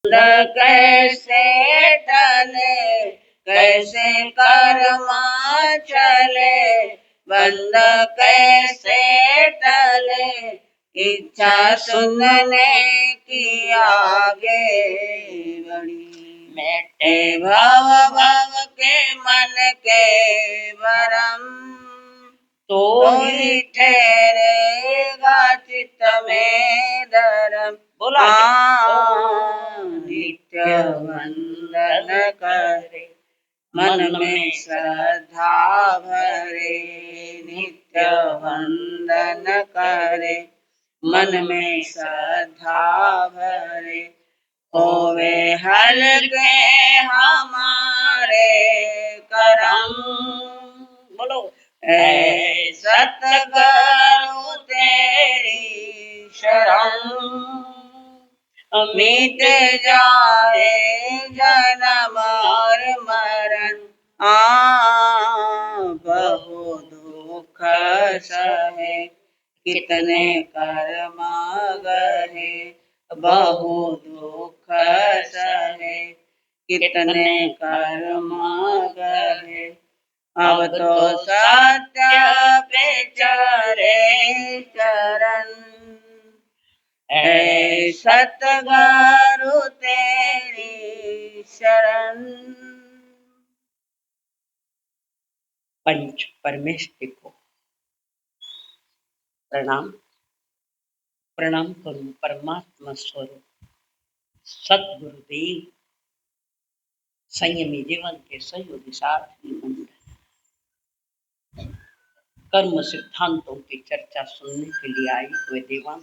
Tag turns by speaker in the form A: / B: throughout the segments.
A: कैसे टले, कैसे कर्मा चले, बंद कैसे टले, इच्छा सुनने की आगे बढ़ी। मेटे भव भव के मन के भरम, तो ही ठहरेगा चित्त में धर्म। बोला नित्य वंदन करे, मन में श्रद्धा भरे, नित्य वंदन करे, मन में श्रद्धा भरे, होवे हल्के हमारे करम। बोलो ऐ सतगुरु तेरी शरण, मिट जाए जन्म और मरण। बहु दुख सहे, कितने कर्म गहे, बहु दुख सहे, कितने कर्म गहे, अब तो सत्य पे चरे चरण। ऐ सतगुरु तेरी शरण। पंच परमेष्टि को प्रणाम। प्रणाम करूं परमात्मा स्वरूप सतगुरुदेव, संयमी जीवन के सहयोगी साथी मंडल। कर्म सिद्धांतों की चर्चा सुनने के लिए आई हुए देवान,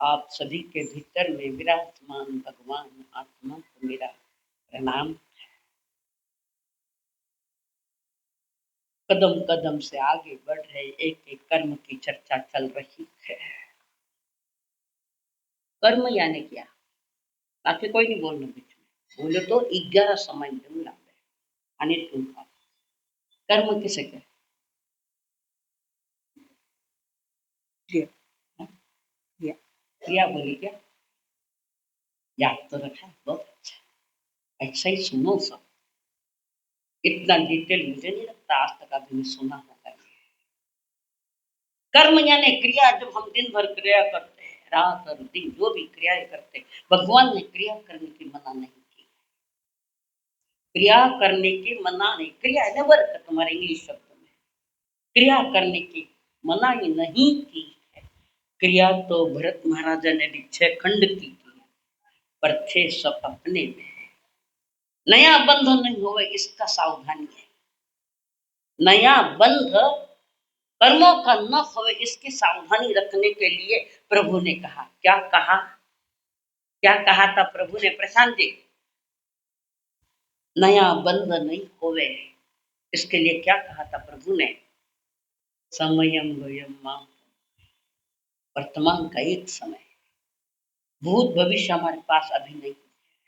A: आप सभी के भीतर में विराजमान भगवान आत्मा को मेरा प्रणाम। कदम कदम से आगे बढ़ रहे एक एक कर्म की चर्चा चल रही है। कर्म यानी क्या? बाकी कोई नहीं बोलना, बीच में बोले तो 11 समय दूंगा आणि तुमका कर्म किसे कहते? क्रिया। क्रिया बोली क्या? याद तो रखा, बहुत अच्छा, ऐसा ही सुनो सब। इतना डिटेल मुझे नहीं लगता आज तक अभी मैं सुना होगा। कर्म यानी क्रिया। जब हम दिन भर क्रिया करते हैं, रात और दिन जो भी क्रियाएं करते हैं, भगवान ने क्रिया करने की मना नहीं की। क्रिया करने की मना नहीं, क्रिया है ना वर्क तुम्हारे इंग्लिश शब्द में, क्रिया करने की मना ही नहीं की है। क्रिया तो भरत महाराजा ने 6 खंड की, पर थे सब अपने में। नया बंध नहीं होवे इसका सावधानी है। नया बंध कर्मों का न होवे इसकी सावधानी रखने के लिए प्रभु ने कहा। क्या कहा? क्या कहा था प्रभु ने? प्रशांत जी, नया बंध नहीं होवे इसके लिए क्या कहा था प्रभु ने? समयम वयम माम, वर्तमान का एक समय, भूत भविष्य हमारे पास अभी नहीं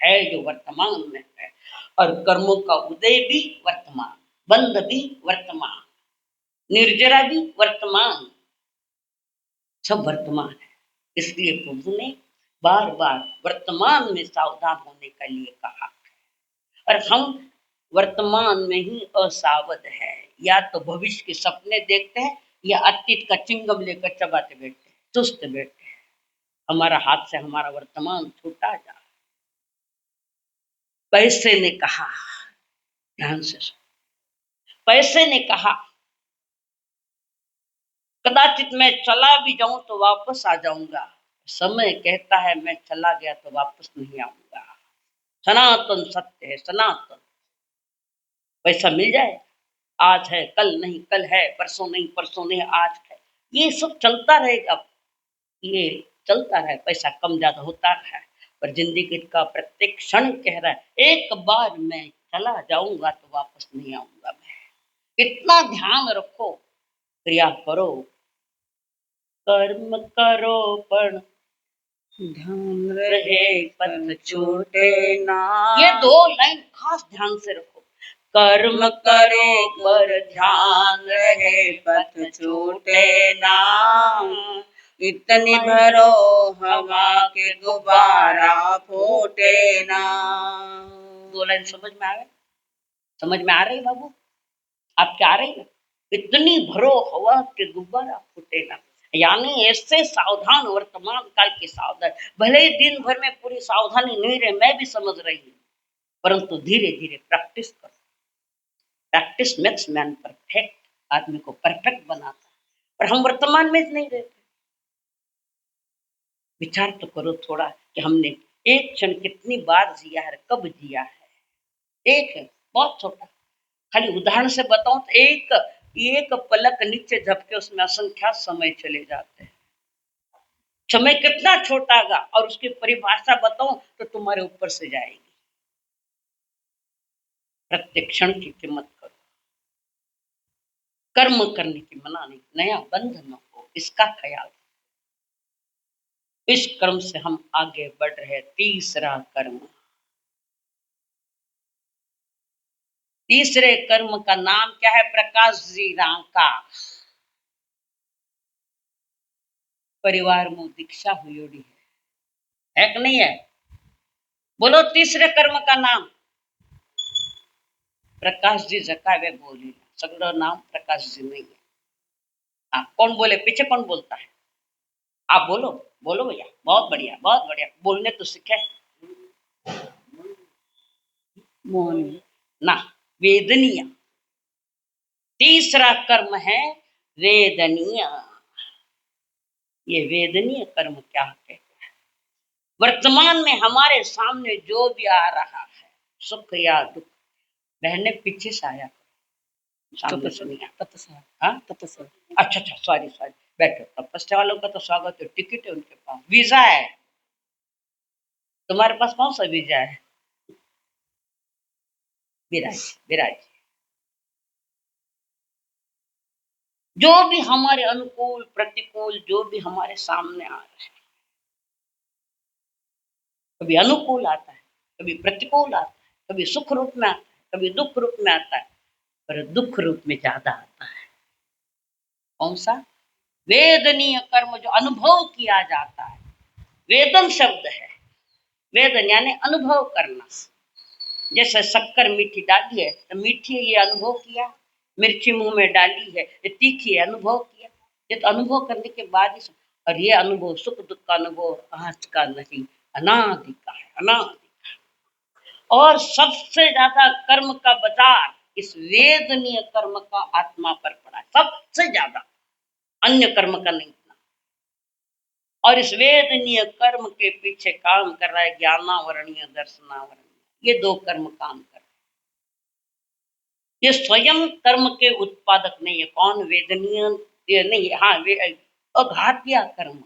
A: है, जो वर्तमान में है। और कर्मों का उदय भी वर्तमान, बंध भी वर्तमान, निर्जरा भी वर्तमान, सब वर्तमान है। इसलिए प्रभु ने बार बार वर्तमान में सावधान होने के लिए कहा। और हम वर्तमान में ही असावध है, या तो भविष्य के सपने देखते हैं या अतीत का चिंगम लेकर चबाते बैठते हैं, सुस्त बैठते हैं। हमारा हाथ से हमारा वर्तमान छूटा जा। पैसे ने कहा, ध्यान से सुन, पैसे ने कहा कदाचित मैं चला भी जाऊं तो वापस आ जाऊंगा। समय कहता है मैं चला गया तो वापस नहीं आऊंगा। सनातन सत्य है, सनातन। पैसा मिल जाए, आज है कल नहीं, कल है परसों नहीं, परसों नहीं आज है, ये सब चलता रहेगा। ये चलता रहे, पैसा कम ज्यादा होता है, पर जिंदगी का प्रत्येक क्षण कह रहा है एक बार मैं चला जाऊंगा तो वापस नहीं आऊंगा। मैं इतना ध्यान रखो, क्रिया करो, कर्म करो पर ध्यान रहे पथ छूटे ना। ये 2 लाइन खास ध्यान से रखो। कर्म करो पर ध्यान रहे पथ छूटे ना,
B: इतनी भरो हवा के गुब्बारा फूटे ना।
A: दो लाइन समझ में आवे? समझ में आ रही बाबू? आपके आ रही है? इतनी भरो हवा के गुब्बारा फूटे ना, यानी ऐसे सावधान, वर्तमान काल की सावधान। भले ही दिन भर में पूरी सावधानी नहीं रहे, मैं भी समझ रही हूँ, परंतु धीरे धीरे प्रैक्टिस करो। प्रैक्टिस मेक्स मैन परफेक्ट, आदमी को परफेक्ट बनाता है। पर हम वर्तमान में नहीं रहते। विचार तो करो थोड़ा कि हमने एक क्षण कितनी बार जिया है, कब जिया है। एक है, बहुत छोटा, खाली उदाहरण से बताऊं तो एक पलक नीचे झपके उसमें असंख्यात समय चले जाते हैं। समय कितना छोटा होगा और उसकी परिभाषा बताऊं तो तुम्हारे ऊपर से जाएगी। प्रत्येक क्षण की कीमत करो। कर्म करने की मना नहीं, नया बंध न हो, इसका ख्याल। इस कर्म से हम आगे बढ़ रहे। तीसरा कर्म, तीसरे कर्म का नाम क्या है? प्रकाश जी रांका परिवार में दीक्षा हुई है कि नहीं है? बोलो तीसरे कर्म का नाम। प्रकाश जी जकावे बोली, सगड़ा नाम प्रकाश जी नहीं है। कौन बोले? पीछे कौन बोलता है? आप बोलो, बोलो भैया। बहुत बढ़िया, बहुत बढ़िया, बोलने तो सीखे।
B: मोहन
A: ना, वेदनीय। तीसरा कर्म है वेदनीय। ये वेदनीय कर्म क्या है? वर्तमान में हमारे सामने जो भी आ रहा है, सुख या दुख, बहने पीछे से आया, सामने से नहीं आता। तपस्या। अच्छा अच्छा, सॉरी सॉरी, बैठो। तपस्या वालों का तो स्वागत है, टिकट है उनके पास, वीजा है। तुम्हारे पास कौन सा वीजा है? विराज, विराज। जो भी हमारे अनुकूल प्रतिकूल, जो भी हमारे सामने आ रहा है, कभी अनुकूल आता है, कभी प्रतिकूल आता है, कभी सुख रूप में आता है, कभी दुख रूप में आता है, पर दुख रूप में ज्यादा आता है। कौन सा? वेदनीय कर्म, जो अनुभव किया जाता है। वेदन शब्द है, वेदन यानी अनुभव करना। जैसे शक्कर मीठी डाली है तो मीठी ये अनुभव किया, मिर्ची मुंह में डाली है ये तीखी है, अनुभव किया। ये तो अनुभव करने के बाद ही। और ये अनुभव सुख दुख का अनुभव आज का नहीं, अनादि का है, अनादि। और सबसे ज्यादा कर्म का बाजार इस वेदनीय कर्म का आत्मा पर पड़ा है, सबसे ज्यादा, अन्य कर्म का नहीं। और इस वेदनीय कर्म के पीछे काम कर रहा है ज्ञानावरणीय, दर्शनावरणीय, ये दो कर्म काम कर रहे हैं। ये स्वयं कर्म के उत्पादक नहीं है। कौन? वेदनीय ये नहीं है, हाँ वे अघातिया कर्म,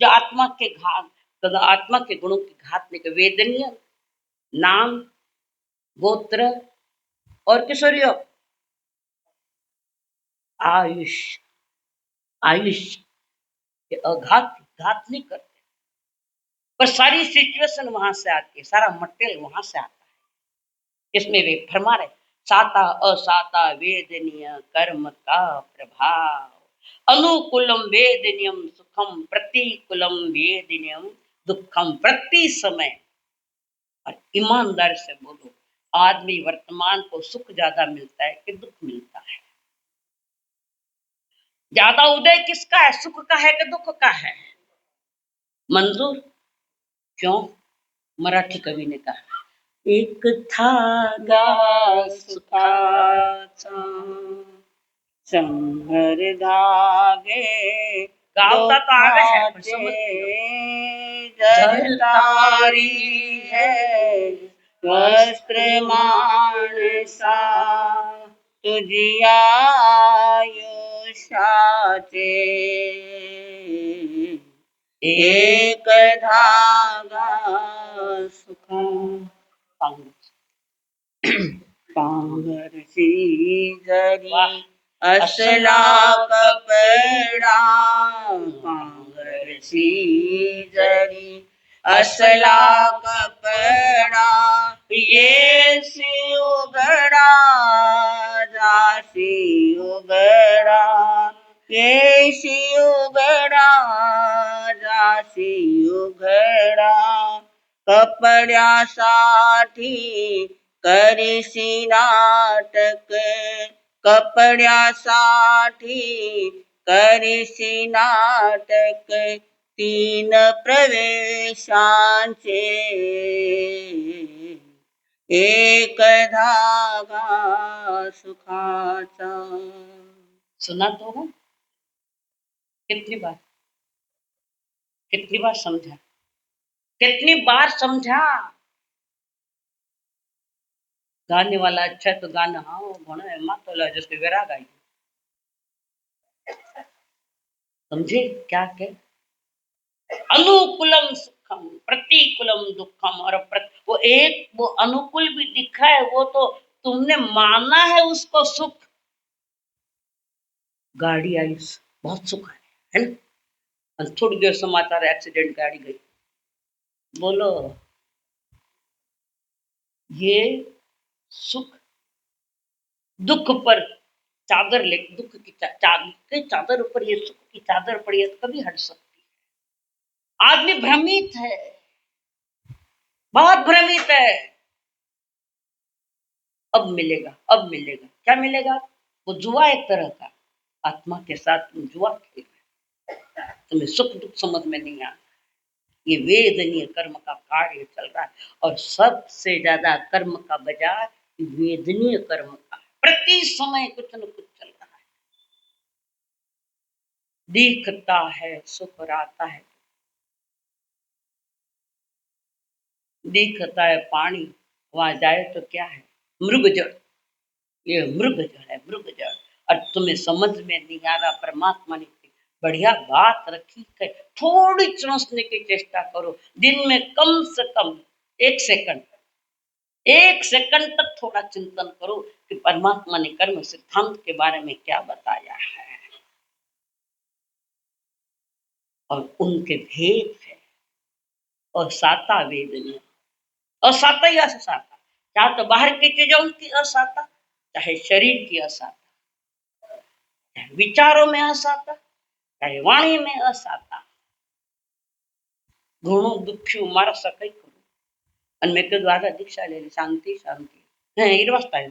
A: जो आत्मा के घात, आत्मा के गुणों के घात नहीं कर। वेदनीय नाम, गोत्र और किशोरियों आयुष, आयुष ये अघात, घात नहीं करते। पर सारी सिचुएशन वहां से आती है, सारा मटेरियल वहां से आता है। इसमें वे फरमा रहे, साता असाता वेदनीय कर्म का प्रभाव, अनुकूलम वेदनीयम सुखम, प्रतिकूलम वेदनीयम दुखम। प्रति समय, और ईमानदार से बोलो, आदमी वर्तमान को सुख ज्यादा मिलता है कि दुख मिलता है? ज्यादा उदय किसका है? सुख का है कि दुख का है? मंजूर? क्यों? मराठी कवि ने कहा, एक धागा सुखाचा,
B: शंभर धागे
A: गावता तो आ गए हैं,
B: जरतारी है वस्त्र मानसा, तुझिया आयुष्याचे एक धागा सुखा। पांघरची जरी असला कपडा, पांघरची जरी असला कपडा, येसी उघडा जासी उघडा, येसी उघडा दासी उघडा कपड्यासाठी करीसी नाटक कपड्यासाठी करीसी नाटक तीन प्रवेशांचे एक धागा सुखाचा.
A: सुना तो है कितनी बार समझा, कितनी बार समझा. गाने वाला अच्छा है तो गाना हाँ वो घणो है मातोला जिसके विराग आई. समझे क्या के अनुकूलम सुखम प्रतिकूलम दुखम. और वो एक वो अनुकूल भी दिखा है वो तो तुमने माना है उसको सुख. गाड़ी आई बहुत सुख है ना. और थोड़ी देर समाचार एक्सीडेंट गाड़ी गई. बोलो ये सुख दुख पर चादर ले दुख की चादर ऊपर ये सुख की चादर पड़ी है तो कभी हट सकती है. आदमी भ्रमित है, बहुत भ्रमित है. अब मिलेगा अब मिलेगा. क्या मिलेगा? वो जुआ एक तरह का. आत्मा के साथ तुम जुआ खेल रहे, तुम्हें सुख दुख समझ में नहीं आ. ये वेदनीय कर्म का कार्य चल रहा है और सबसे ज्यादा कर्म का बाजार वेदनीय कर्म का. प्रति समय कुछ न कुछ चल रहा है. दिखता है सुख और आता है. दिखता है पानी, वहां जाए तो क्या है? मृग जड़. ये मृग जड़ है, मृग जड़. और तुम्हें समझ में नहीं आ रहा. परमात्मा ने बढ़िया बात रखी है. थोड़ी समझने की चेष्टा करो. दिन में कम से कम 1 सेकंड, 1 सेकंड तक थोड़ा चिंतन करो कि परमात्मा ने कर्म सिद्धांत के बारे में क्या बताया है और उनके भेद है. और साता वेदनीय और साता ही असाता. चाहे तो बाहर की चीजों की असाता, चाहे शरीर की असाता, चाहे विचारों में असाता, चाहे वाणी में असाता. घणो दुखी मारा सकै करो. અને મેં કીધું આधा दीक्षा ले ली. शांति शांति है इरवस्ता है.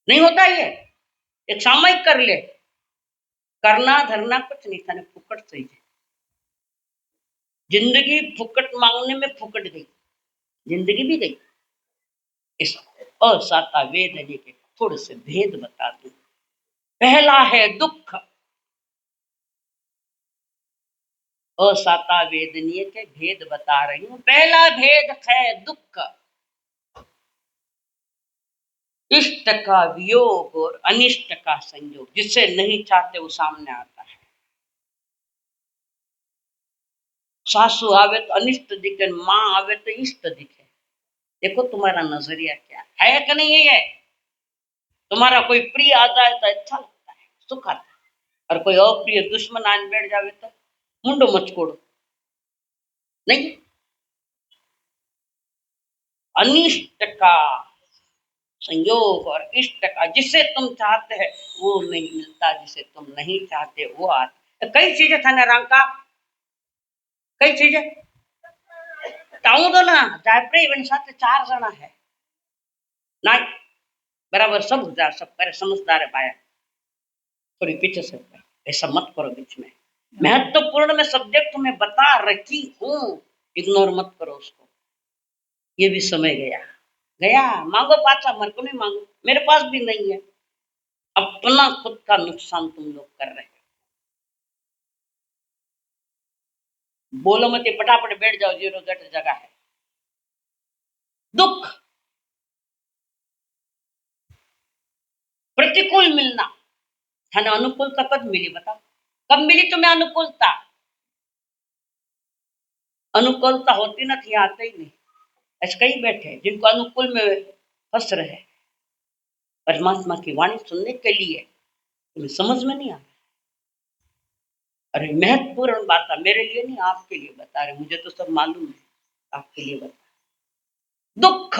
A: नहीं होता ये. एक सामयिक कर ले. करना धरना कुछ नहीं था. फुकट सही है. जिंदगी फुकट मांगने में फुकट गई. जिंदगी भी गई. इस असाता वेदनी के थोड़े से भेद बता दूं. पहला है दुख. असाता वेदनीय के भेद बता रही हूं. पहला भेद है दुख. इष्ट का वियोग और अनिष्ट का संयोग. जिसे नहीं चाहते वो सामने आता है. सासू आवे तो अनिष्ट दिखे, माँ आवे तो इष्ट दिखे. देखो तुम्हारा नजरिया क्या है कि नहीं है. तुम्हारा कोई प्रिय आ जाए तो अच्छा लगता है, सुख आता है. और कोई अप्रिय दुश्मन आन बैठ जावे तो मुंडो मचकोड़ो नहीं. अनिष्ट का संयोग और इष्ट का. जिसे तुम चाहते हैं वो नहीं मिलता, जिसे तुम नहीं चाहते वो आता. तो कई चीजें था ना रंका, कई चीजें ताऊ दो ना. जायप्रे इवन साथ 4 जना है ना. बराबर सब हजार सब करे समझदार है पाया. थोड़ी पीछे से ऐसा मत करो बीच में. महत्वपूर्ण में सब्जेक्ट तुम्हें बता रखी हूं, इग्नोर मत करो उसको. ये भी समय गया गया. मांगो पाछा, मर को नहीं मांगो. मेरे पास भी नहीं है. अपना खुद का नुकसान तुम लोग कर रहे हो. बोलो मत फटाफट बैठ जाओ. 0 जगह है. दुख प्रतिकूल मिलना. थाने अनुकूलता कब मिली बताओ. कब मिली तुम्हें अनुकूलता? अनुकूलता होती ना थी आते ही नहीं. ऐसे कई बैठे जिनको अनुकूल में फंस रहे. परमात्मा की वाणी सुनने के लिए तुम्हें समझ में नहीं आ रहा. अरे महत्वपूर्ण बात है. मेरे लिए नहीं आपके लिए बता रहे. मुझे तो सब मालूम है, आपके लिए बता. दुख.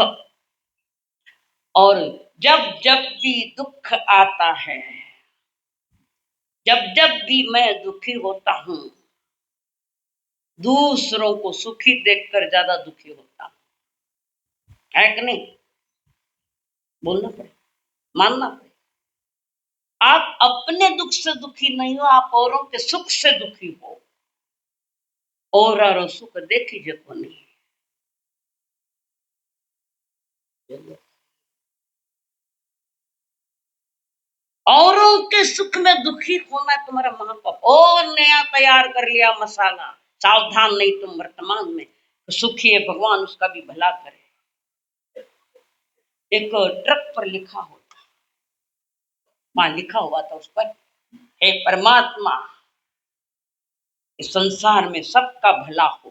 A: और जब जब भी दुख आता है, जब जब भी मैं दुखी होता हूं, दूसरों को सुखी देखकर ज्यादा दुखी होता है कि नहीं? बोलना पड़े, मानना पड़े। आप अपने दुख से दुखी नहीं हो, आप औरों के सुख से दुखी हो। और सुख देखिए को नहीं। औरों के सुख में दुखी होना तुम्हारा महापाप। और नया तैयार कर लिया मसाला, सावधान नहीं तुम वर्तमान में, तो सुखी है भगवान उसका भी भला करे। एक ट्रक पर लिखा होता, वहां लिखा हुआ था उस पर, हे परमात्मा, इस संसार में सबका भला हो,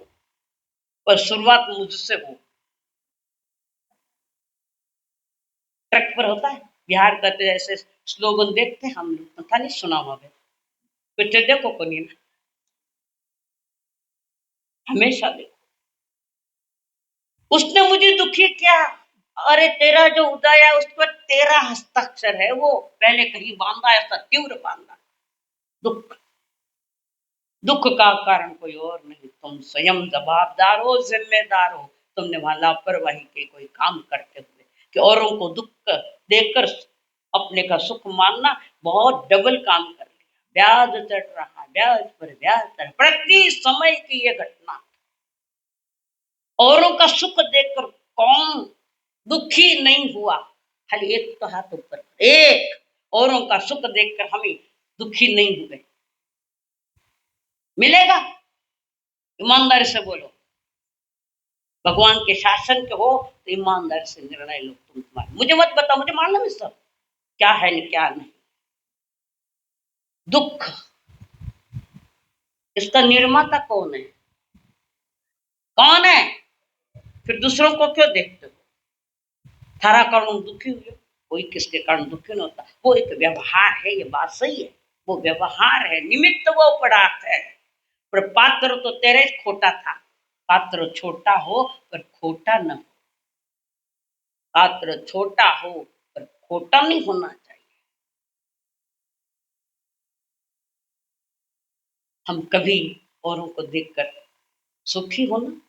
A: पर शुरुआत मुझसे हो। ट्रक पर होता है, बिहार का तो ऐसे स्लोगन देखते हैं हम लोग, पता नहीं सुना हुआ है, कुछ देखो को नहीं, हमेशा देखो। उसने मुझे दुखी किया, अरे तेरा जो उदय है उस पर तेरा हस्ताक्षर है, वो पहले कहीं बांधा, ऐसा तीव्र बांधा। दुख, दुख का कारण कोई और नहीं, तुम स्वयं जवाबदार हो, जिम्मेदार हो। तुमने वहां लापरवाही के कोई काम करते हुए कि औरों को दुख देकर अपने का सुख मानना, बहुत डबल काम कर लिया। ब्याज चढ़ रहा, ब्याज पर ब्याज चढ़, प्रति समय की ये घटना। औरों का सुख देखकर कौन दुखी नहीं हुआ? खाली एक तो हाथ ऊपर, एक औरों का सुख देखकर हमें दुखी नहीं हुए। मिलेगा? ईमानदारी से बोलो। भगवान के शासन के हो तो ईमानदारी से निर्णय लो। तुम तुम्हारे, मुझे मत बताओ, मुझे मालूम है सब क्या है नहीं क्या नहीं। दुख, इसका निर्माता कौन है? कौन है? फिर दूसरों को क्यों देखते हो? थारा कारण दुखी हुए, कोई किसके कारण दुखी नहीं होता। वो एक व्यवहार है, ये बात सही है, वो व्यवहार है, निमित्त वो पदार्थ है। पर पात्र तो तेरे खोटा था। पात्र छोटा हो पर खोटा न हो, पात्र छोटा हो पर खोटा नहीं होना चाहिए। हम कभी औरों को देखकर सुखी होना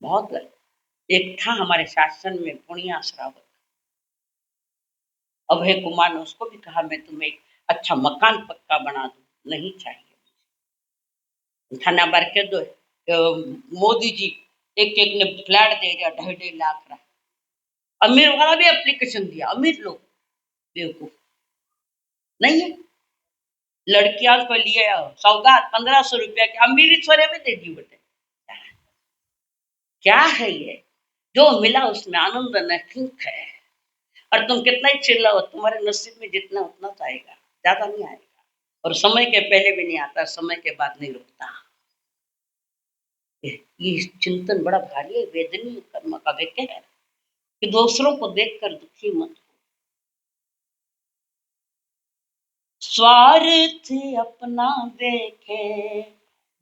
A: बहुत गलत। एक था हमारे शासन में पुनिया श्रावक, अभय कुमार ने उसको भी कहा मैं तुम्हें एक अच्छा मकान पक्का बना दूं, नहीं चाहिए। थाना बार के दो, मोदी जी एक एक ने फ्लैट दे दिया, 2.5 लाख रहा। अमीर वाला भी एप्लीकेशन दिया, अमीर लोग बेवकूफ नहीं है। लड़कियां को लिए सौगात 1500 रुपया की, अमीरी छोरे में दे दी बेटे। क्या है ये? जो मिला उसमें आनंद नहीं है। और तुम कितना ही चिल्लाओ, तुम्हारे नसीब में जितना उतना तो आएगा, ज्यादा नहीं आएगा। और समय के पहले भी नहीं आता, समय के बाद नहीं रुकता। ये चिंतन बड़ा भारी है, वेदनीय कर्म का वाक्य है कि दूसरों को देखकर दुखी मत हो। स्वार्थ अपना देखे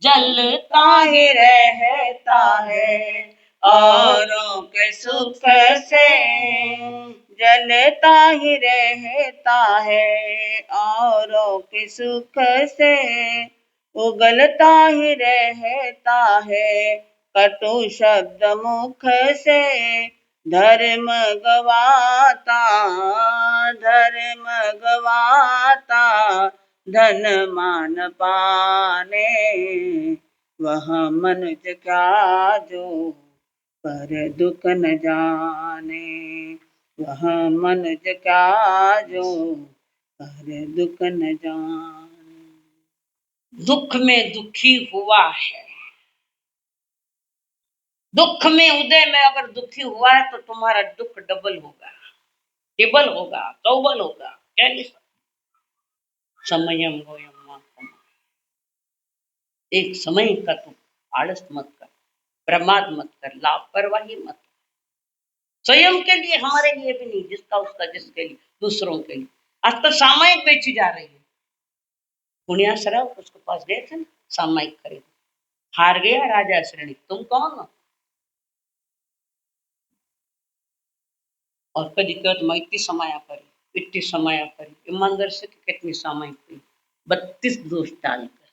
A: जलता ही रहता है,
B: औरों के सुख से जलता ही रहता है, औरों के सुख से उगलता ही रहता है। कटु शब्द मुख से धर्म गवाता, धर्म गवाता, धन मान पाने, वह मनुज क्या जो पर दुख न जाने, वह मनुज क्या जो पर दुख न जाने।
A: दुख में दुखी हुआ है, दुख में उदय में अगर दुखी हुआ है तो तुम्हारा दुख डबल होगा, टिबल होगा, चौबल होगा। क्या नहीं, समयम गोयम मातम। एक समय का तुम आलस मत कर, प्रमाद मत कर, लापरवाही मत कर। स्वयं के लिए, हमारे लिए भी नहीं, जिसका उसका, जिसके लिए, दूसरों के लिए। आज तो सामयिक बेची जा रही है। पुण्या शराब उसके पास गए थे ना, सामयिक खरीद, हार गया राजा श्रेणी, तुम कौन हो? और कभी कहते मैं इतनी समाया करी, इतनी समाया करी, ईमानदार से कितनी सामयिक हुई, 32 दोष डालकर।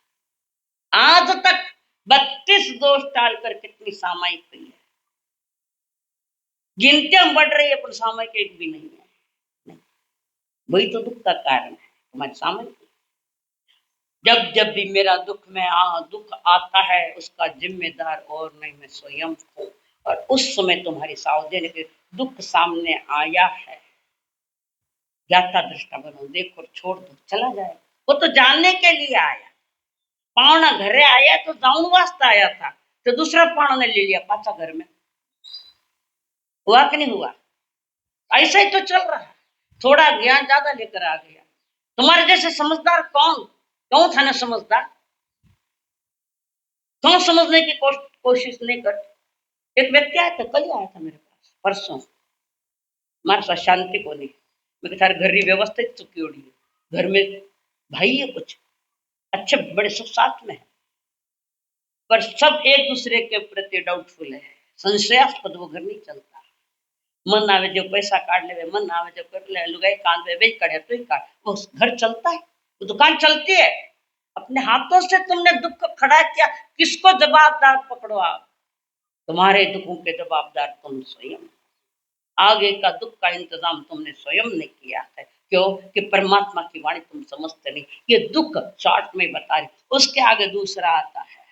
A: आज तक 32 दोष टालकर कितनी सामायिक हुई है, गिनतियां बढ़ रही है पर सामायिक एक भी नहीं है। नहीं। वही तो दुख का कारण है तुम्हारे सामायिक। जब जब भी मेरा दुख आता है उसका जिम्मेदार और नहीं मैं स्वयं हूँ। और उस समय तुम्हारी सावधानी के दुख सामने आया है, जाता दृष्टा बनो, देखो छोड़ दो, चला जाए। वो तो जानने के लिए आया, पावना घरे आया तो जाऊन वास्ता आया था, तो दूसरा पावना ने ले लिया पाचा घर में। हुआ कि नहीं हुआ? ऐसा ही तो चल रहा है। थोड़ा ज्ञान ज्यादा लेकर आ गया। तुम्हारे जैसे समझदार कौन था ना समझदार? क्यों समझने की कोशिश नहीं करते? एक व्यक्ति आया था, कल ही आया था मेरे पास, परसों, हमारे साथ शांति को नहीं। मैं थारे घर की व्यवस्थित चुकी होड़ी है, घर में भाई है कुछ अच्छे बड़े सब साथ में है, पर सब एक दूसरे के प्रति डाउटफुल है, संशयास्पद। वो घर नहीं चलता। मन आवे जो पैसा काट ले, मन आवे जो कर ले, लुगाई कान वे वे करे तो ही काट, वो घर चलता है, वो दुकान चलती है। अपने हाथों से तुमने दुख को खड़ा किया, किसको जवाबदार पकड़ो आप? तुम्हारे दुखों के जवाबदार तुम स्वयं। आगे का दुख का इंतजाम तुमने स्वयं ने किया है। क्यों? कि परमात्मा की वाणी तुम समझते नहीं। ये दुख शॉर्ट में बता रही, उसके आगे दूसरा आता है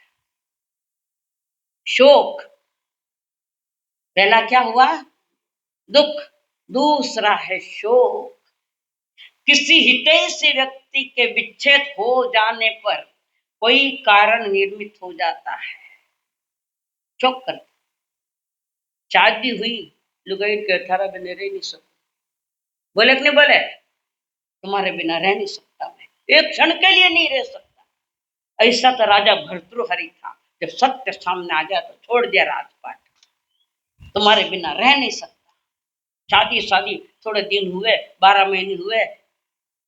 A: शोक। पहला क्या हुआ? दुख। दूसरा है शोक। किसी हितैषी व्यक्ति के विच्छेद हो जाने पर कोई कारण निर्मित हो जाता है, शोक कर। शादी हुई, लुगाई के 18 महीने रह नहीं सकते, बोले कि नहीं बोले? तुम्हारे बिना रह नहीं सकता मैं, एक क्षण के लिए नहीं रह सकता। ऐसा तो राजा भर्तृहरि था, जब सत्य सामने आ गया तो छोड़ दिया राजपाट, तुम्हारे बिना रह नहीं सकता। शादी थोड़े दिन हुए, 12 महीने हुए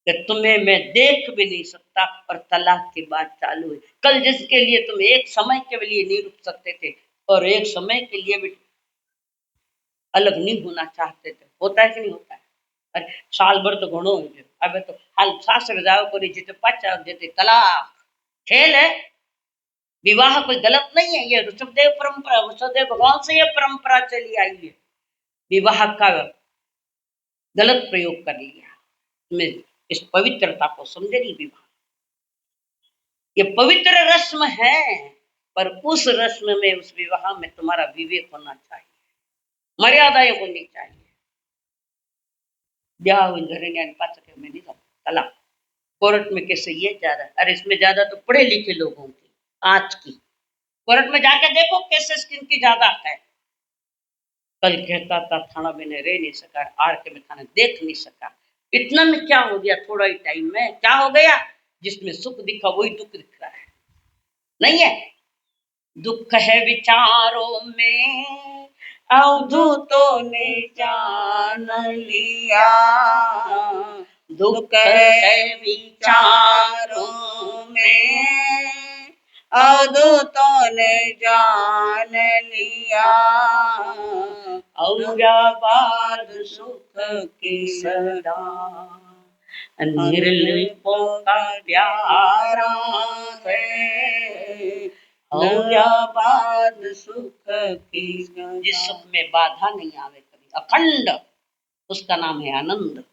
A: कि तुम्हें मैं देख भी नहीं सकता, और तलाक की बात चालू हुई। कल जिसके लिए तुम एक समय के लिए नहीं रुक सकते थे और एक समय के लिए भी अलग नहीं होना चाहते थे, होता है कि नहीं होता है? अरे साल भर तो घणो हो गयो, अब तो हाल सासरे जाओ करी जीते पाचा देते तलाक। खेल है, विवाह कोई गलत नहीं है, ये ऋषभदेव परंपरा, ऋषभदेव भगवान से ये परंपरा चली आई है। विवाह का गलत प्रयोग कर लिया, मैं इस पवित्रता को समझे नहीं। विवाह ये पवित्र रस्म है, पर उस रस्म में, उस विवाह में तुम्हारा विवेक होना चाहिए, मर्यादाएं होनी चाहिए। ब्याह घरे पाच में नहीं तलाक। कोर्ट में कैसे ये ज्यादा, अरे इसमें ज्यादा तो पढ़े लिखे लोगों की आज की। कोर्ट में जाके देखो केसेस किनकी ज्यादा है। कल कहता था थाना में रह नहीं सका, आर के में थाना देख नहीं सका। इतना में क्या हो गया? थोड़ा ही टाइम में क्या हो गया? जिसमें सुख दिखा वही दुख दिख रहा है, नहीं है? दुख है विचारों में अवधूतों ने जान लिया, दुख है विचारों में
B: अवधूतों ने जान लिया,
A: औरंगाबाद सुख की सदा, निर्लिपों का प्यारा है, औरंगाबाद सुख की, जिस सुख में बाधा नहीं आवे कभी, अखंड, उसका नाम है आनंद।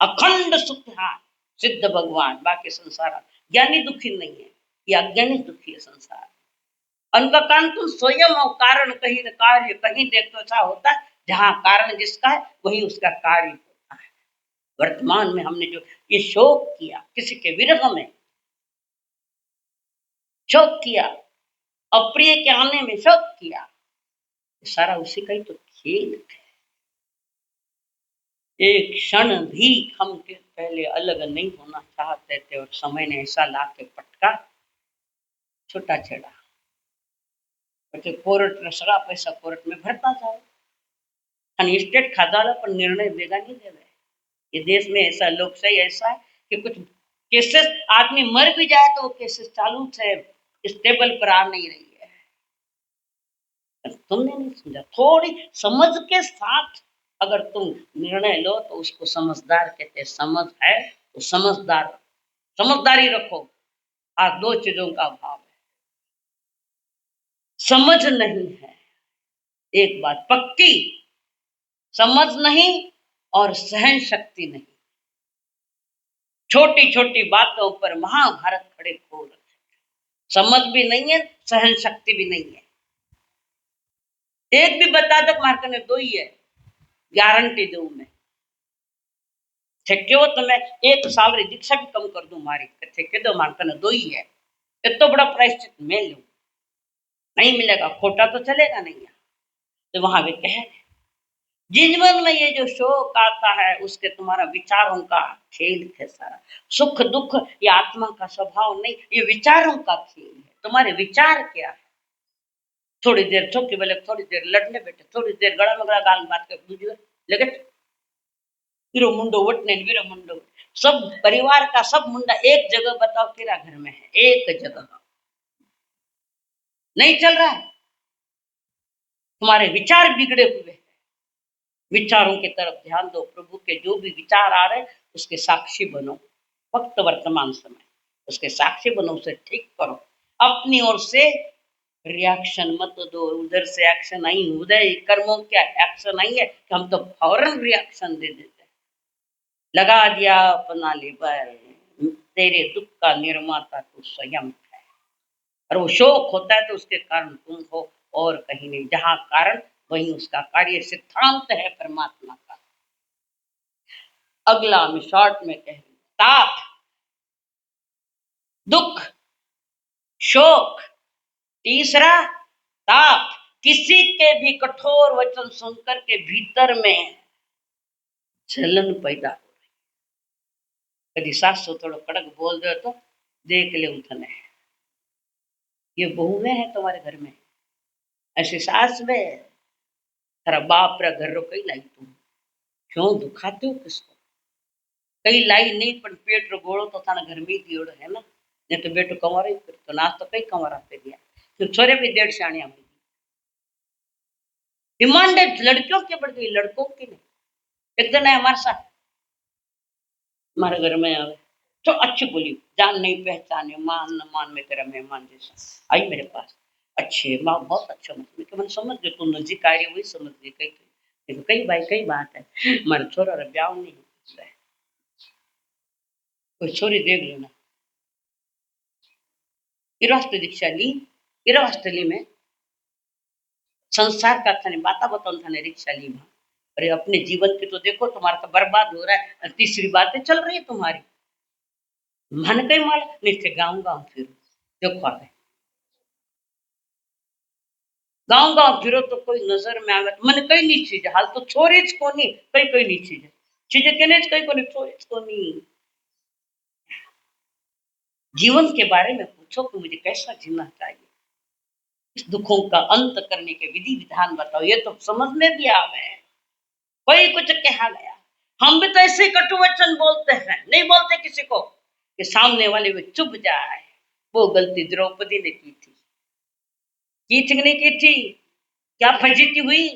A: अखंड सुख है सिद्ध भगवान। बाकी संसार ज्ञानी दुखी नहीं है, ये अज्ञानी दुखी है संसार। उनका कारण तुम स्वयं हो, कारण कहीं न कार्य कहीं देख तो ऐसा होता है, जहां कारण जिसका है वही उसका कार्य होता है। वर्तमान में हमने जो ये शोक किया, किसी के विरह में शोक किया, अप्रिय के आने में शोक किया, सारा उसी का ही तो खेल है। एक क्षण भी हम के पहले अलग नहीं होना चाहते थे, और समय ने ऐसा ला के पटका, छूटा छेड़ा। कोर्ट में सगा पैसा कोर्ट में भरता जाओ, स्टेट खादा पर निर्णय देगा नहीं देवे। ये देश में ऐसा लोकशाही ऐसा है कि कुछ केसेस आदमी मर भी जाए तो वो केसेस चालू है, स्टेबल पर आ नहीं रही है। तुमने नहीं समझा, थोड़ी समझ के साथ अगर तुम निर्णय लो तो उसको समझदार कहते हैं। समझ है तो समझदारी रखो। आज दो चीजों का अभाव है, समझ नहीं है। एक बात पक्की, समझ नहीं और सहन शक्ति नहीं। छोटी छोटी बातों पर महाभारत खड़े हो रखे। समझ भी नहीं है, सहन शक्ति भी नहीं है। एक भी बता दो मार्क ने दो ही है, गारंटी दू मैं। ठेके हो तो मैं 1 साल री दीक्षा भी कम कर दूं मारी, ठेके दो मार्क ने दो ही है। इतना बड़ा प्रायश्चित मैं लूं, नहीं मिलेगा खोटा तो चलेगा नहीं। तो वहां भी कह जीवन में ये जो शोक आता है उसके तुम्हारा विचारों का खेल है सारा। सुख दुख ये आत्मा का स्वभाव नहीं, ये विचारों का खेल है। तुम्हारे विचार क्या है? थोड़ी देर चौकी बोले, थोड़ी देर लड़ने बैठे, थोड़ी देर गड़ा मगड़ा गाल बात कर दूसरे लगे वीरो मुंडो वटने वीरो मुंडो। सब परिवार का सब मुंडा एक जगह बताओ तेरा घर में है, एक जगह नहीं चल रहा है। तुम्हारे विचार बिगड़े हुए हैं। विचारों की तरफ ध्यान दो। प्रभु के जो भी विचार आ रहे उसके साक्षी बनो। वक्त वर्तमान समय उसके साक्षी बनो, उसे ठीक करो। अपनी ओर से रिएक्शन मत दो। उधर से एक्शन आई, उधर कर्मों क्या एक्शन आई है कि हम तो फौरन रिएक्शन दे देते हैं। लगा दिया अपना लेबर, तेरे दुख का निर्माता तू स्वयं है। और वो शोक होता है तो उसके कारण तुम हो और कहीं नहीं। जहां कारण वहीं उसका कार्य। सिद्धांत है परमात्मा का। अगला मैं शॉर्ट में कह रही हूं, ताप, दुख, शोक। तीसरा ताप, किसी के भी कठोर वचन सुनकर के भीतर में जलन पैदा हो रही। कभी सासू थोड़ा कड़क बोल दो तो देख ले उठने, ये बहू में है तुम्हारे घर में, ऐसी सास में थारा बाप रा घर रो कई लाई तुम क्यों दुखाते हो किसको? कई लाई नहीं पर पेट रो गोड़ो तो थाना घर में ही दियोड़ो है ना। नहीं तो बेटो कंवारा ही फिर तो नाच तो कई कंवारा पे दिया, फिर छोरे भी 1.5 साणिया हुई। डिमांडेड लड़कियों की बढ़ गई, लड़कों की नहीं। एक दिन है हमारे साथ, हमारे घर में आवे तो अच्छी बोली, जान नहीं पहचाने, मान न मान में तेरा मेहमान जैसा आई मेरे पास। अच्छे माँ बहुत अच्छा, मतलब मैंने समझ गई तू नजीक आ रही, वही समझ गई। कई देखो कई भाई कई बात है, हमारे छोरा रा ब्याह नहीं होता है, कोई छोरी देख लेना। इरास्ते दीक्षा ली, इरास्ते में संसार का थाने बाता बताओ, थाने रिक्शा ली वहां। अरे अपने जीवन की तो देखो, तुम्हारा तो बर्बाद हो रहा है। तीसरी बातें चल रही है तुम्हारी। मन कई माल नहीं थे, गाँव गाँव फिर देखो आ गए, गाँव गाँव फिरो तो कोई नजर में आवे मन कई नहीं चीज हाल तो छोरी को नहीं, कई कई नहीं चीज चीजें कहने कई को नहीं, छोरी को नहीं। जीवन के बारे में पूछो कि मुझे कैसा जीना चाहिए, इस दुखों का अंत करने के विधि विधान बताओ, ये तो समझ में भी आवे। कोई कुछ कहा गया, हम भी तो ऐसे कटु वचन बोलते हैं, नहीं बोलते किसी को कि सामने वाले वो चुप जाए। वो गलती द्रौपदी ने की थी कि नहीं की थी? क्या फजीती हुई?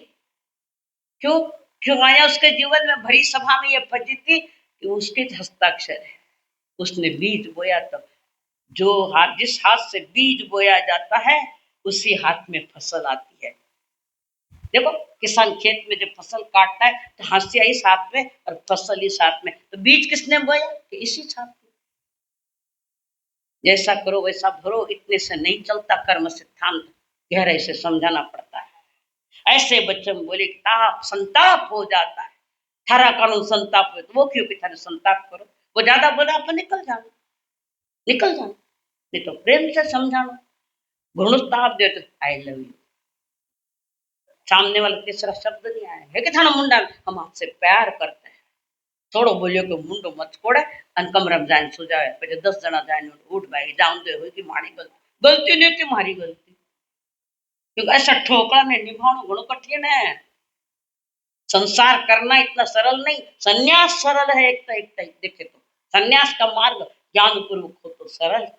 A: क्यों? क्यों आया उसके जीवन में? भरी सभा में ये फजीती कि उसके हस्ताक्षर है, उसने बीज बोया। तो जो हाथ, जिस हाथ से बीज बोया जाता है उसी हाथ में फसल आती है। देखो किसान खेत में जब फसल काटता है तो हाशिया इस हाथ में और फसल इस हाथ में, तो बीज किसने बोया? कि इसी हाथ में। जैसा करो वैसा भरो, इतने से नहीं चलता कर्म सिद्धांत, गहराई से समझाना पड़ता है। ऐसे बच्चे बोले ताप संताप हो जाता है, थारा कानून संताप हो, तो वो क्यों कि थारे संताप करो? वो ज्यादा बोला अपन निकल जाना, निकल जाना, नहीं तो प्रेम से समझाना। घुणुस्ताप दे तो आई लव यू, सामने वाला तीसरा शब्द नहीं आया है कि थाना मुंडा हम आपसे प्यार करते हैं। थोड़ो बोलियो कि मुंडो मत कोड़े अन कमरा में जाने सो जाए, पहले 10 जना जाने उठ भाई जाऊं दे होगी मारी गलती, गलती नहीं थी मारी गलती, क्योंकि ऐसा ठोकरा ने निभाना घणो कठिन है। संसार करना इतना सरल नहीं, संन्यास सरल है एक देखे तो। संन्यास का मार्ग ज्ञान पूर्वक हो तो सरल है,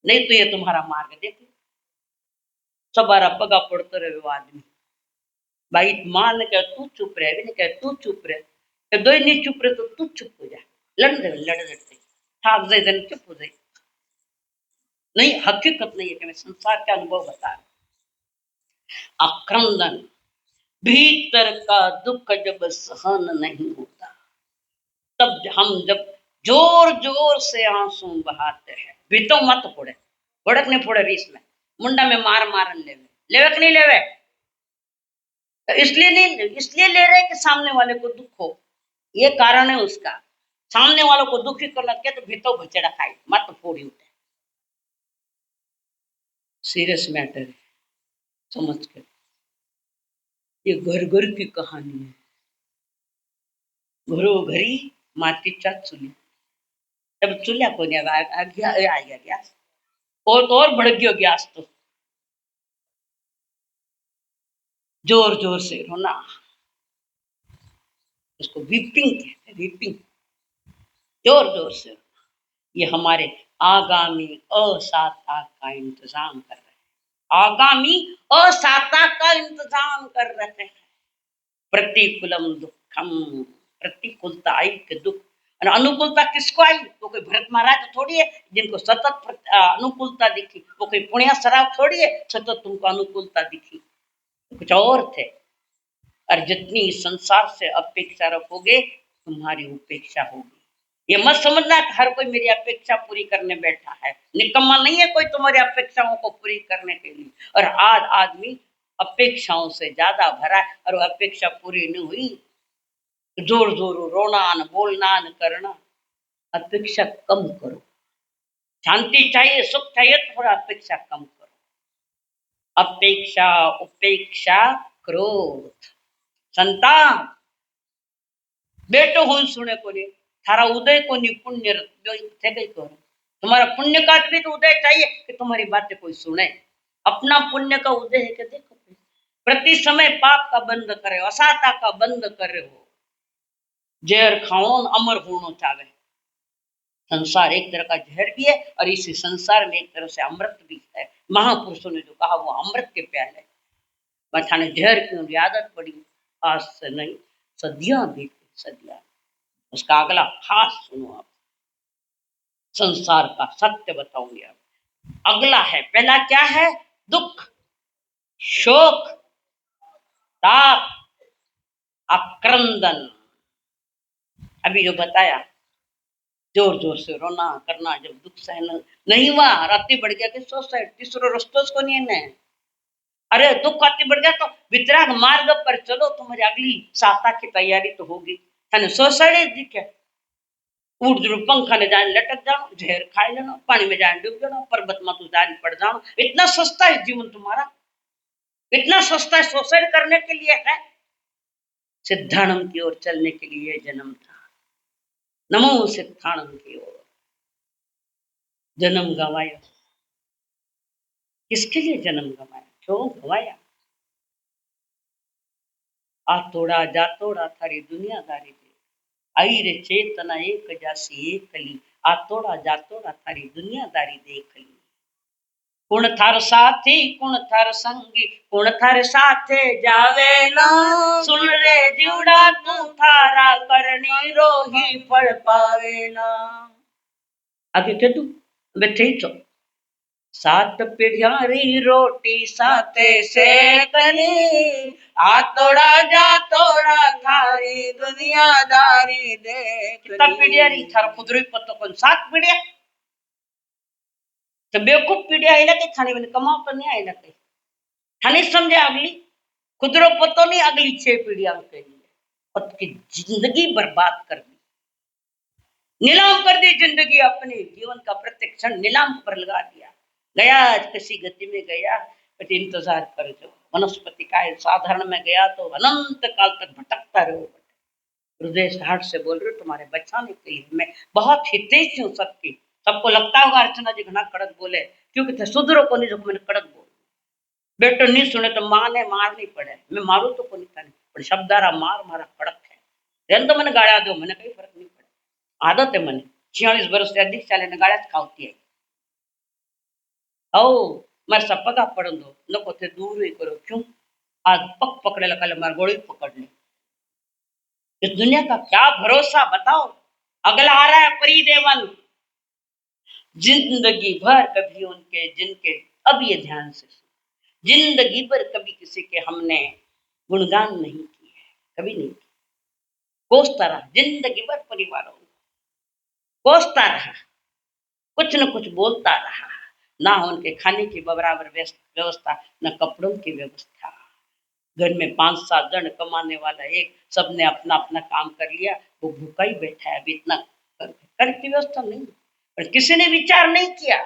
A: नहीं तो ये तुम्हारा मार्ग देखो सबारा पगा पड़ते रहे वो आदमी। भाई मां ने कहा तू चुप रहे, भी ने कहा तू चुप रहे, तो दो ही नहीं चुप रहे तो तू चुप हो जा, लड़ते ठाक जाए जन चुप हो जाए। नहीं हकीकत नहीं है कि मैं संसार का अनुभव बता रहा, आक्रंदन, भीतर का दुख जब सहन नहीं होता, तब हम जब जोर जोर से आंसू बहाते हैं। भीतो मत फोड़े, भड़क नहीं फोड़े रीस में, मुंडा में मार मारन लेवे, लेवे कि नहीं लेवे? तो इसलिए नहीं, इसलिए ले रहे कि सामने वाले को दुख हो, ये कारण है उसका। सामने वालों को दुखी करना क्या तो भीतो भचड़ा खाई, मत फोड़ी उठे। सीरियस मैटर है, समझ के। ये घर घर की कहानी है। घरोघरी मातीच्या चुली, तब चुल्या कोणी आ गया गॅस, और भड़क गयो गैस। तो जोर जोर से रोना, उसको वीपिंग कहते हैं, वीपिंग, जोर जोर से। ये हमारे आगामी असाता का इंतजाम कर रहे हैं, आगामी असाता का इंतजाम कर रहे हैं। प्रतिकूलम दुखम, प्रतिकूलता आई के दुख, और अनुकूलता किसको आई? वो कोई भरत महाराज थोड़ी है जिनको सतत अनुकूलता दिखी, वो कोई पुण्य शराब थोड़ी है सतत तुमको अनुकूलता दिखी, कुछ और थे। और जितनी संसार से अपेक्षा रखोगे तुम्हारी उपेक्षा होगी। ये मत समझना कि हर कोई मेरी अपेक्षा पूरी करने बैठा है, निकम्मा नहीं है कोई तुम्हारी अपेक्षाओं को पूरी करने के लिए। और आज आदमी अपेक्षाओं से ज्यादा भरा है, और वो अपेक्षा पूरी नहीं हुई जोर जोर रोना न बोलना न करना। अपेक्षा कम करो, शांति चाहिए, सुख चाहिए तो थोड़ा अपेक्षा कम करो। अपेक्षा उपेक्षा क्रोध, संतान बेटो हूं सुने को नहीं, थारा उदय को नहीं पुण्य थे गई करो। तुम्हारा पुण्य का भी तो उदय चाहिए कि तुम्हारी बातें कोई सुने। अपना पुण्य का उदय है कि देखो, प्रति समय पाप का बंद करे, असाता का बंद करे हो। जहर खाओ अमर होनो चाहे। संसार एक तरह का जहर भी है और इसी संसार में एक तरह से अमृत भी है। महापुरुषों ने जो कहा वो अमृत के प्याले, बचाने जहर की आदत पड़ी, आज से नहीं सदियां बीत सदियां। उसका अगला खास सुनो आप, संसार का सत्य बताऊंगे आप। अगला है, पहला क्या है? दुख, शोक, ताप, आक्रंदन। अभी जो बताया, जोर जोर से रोना करना, जब दुख सहन नहीं हुआ, रात्रि बढ़ गया कि सुसाइड, तीसरो रस्तों को नहीं है। अरे दुख आती बढ़ गया तो वितराग मार्ग पर चलो, तुम्हारी अगली साता की तैयारी तो होगी। थाने सुसाइड दिखे, उठ जरूर पंखा ने जाने लटक जाओ, जहर खाए लेना, पानी में जाने डूब जाओ, पर्वत में तू जाने पड़ जाओ। इतना सस्ता है जीवन तुम्हारा, इतना सस्ता है, सुसाइड करने के लिए है। सिद्धानंद की ओर चलने के लिए जन्म था। नमो सिद्धानंद की ओर। जन्म गंवाया, किसके लिए जन्म गंवाया, क्यों गंवाया? आ तोड़ा जा तोड़ा थारी दुनियादारी दे, आई रे चेतना एक जासी एक कली, आ तोड़ा जा तोड़ा थारी दुनियादारी देख ली। कुण थार साथी कुण थार संगी, कुण थार साथे जावे ना, सुन रे जीवड़ा तू थारा करनी रोही फल पावे ना। आगे कह तू बैठे ही तो, सात पिढ़ियारी रोटी साथे सेकनी, आ तोड़ा जा तोड़ा थारी दुनियादारी देख। कितना पीढ़ियारी थारा खुद ही पता कौन, 7 पीढ़िया तो बेवकूफ पीढ़िया आईला के थाने में कमाओ तो नहीं आईला के थाने समझे। अगली खुदरो पतो नहीं, अगली 6 पीढ़िया के लिए पत की जिंदगी बर्बाद कर दी, नीलाम कर दी जिंदगी, अपने जीवन का प्रत्येक क्षण नीलाम पर लगा दिया। गया किसी गति में गया, बट इंतजार कर जो वनस्पति का साधारण में गया तो अनंत काल तक भटकता रहो। हृदय से हाथ से बोल रहे तुम्हारे बचाने के लिए मैं बहुत हितैषी हूँ सबकी। सबको लगता होगा अर्चना जी घना कड़क बोले, क्योंकि थे सुधरो को नहीं जो मैंने कड़क बोल। बेटो नहीं सुने तो माँ ने मारनी पड़े, मैं मारू तो को नहीं था, पर शब्दारा मार मारा कड़क है। रेन तो मैंने गाड़ा दो, मैंने कहीं फर्क नहीं पड़ा, आदत है मैंने 46 वर्ष से अधिक चाले ने गाड़ा खाती है। ओ मारे सब पगा पड़ दो नको थे दूर ही करो, क्यों आज पक पकड़े लगा मार गोली पकड़ ली। इस दुनिया का क्या भरोसा बताओ। अगला आ रहा है परिदेवन, जिंदगी भर कभी उनके जिनके, अब ये ध्यान से जिंदगी भर कभी किसी के हमने गुणगान नहीं किए, कभी नहीं किया। कोसता रहा जिंदगी भर परिवारों में, कोसता रहा, कुछ न कुछ बोलता रहा। ना उनके खाने की बराबर व्यवस्था, न कपड़ों की व्यवस्था। घर में 5-7 जन कमाने वाला एक, सबने अपना अपना काम कर लिया, वो भूखा ही बैठा है अभी। इतना घर की व्यवस्था नहीं, पर किसी ने विचार नहीं किया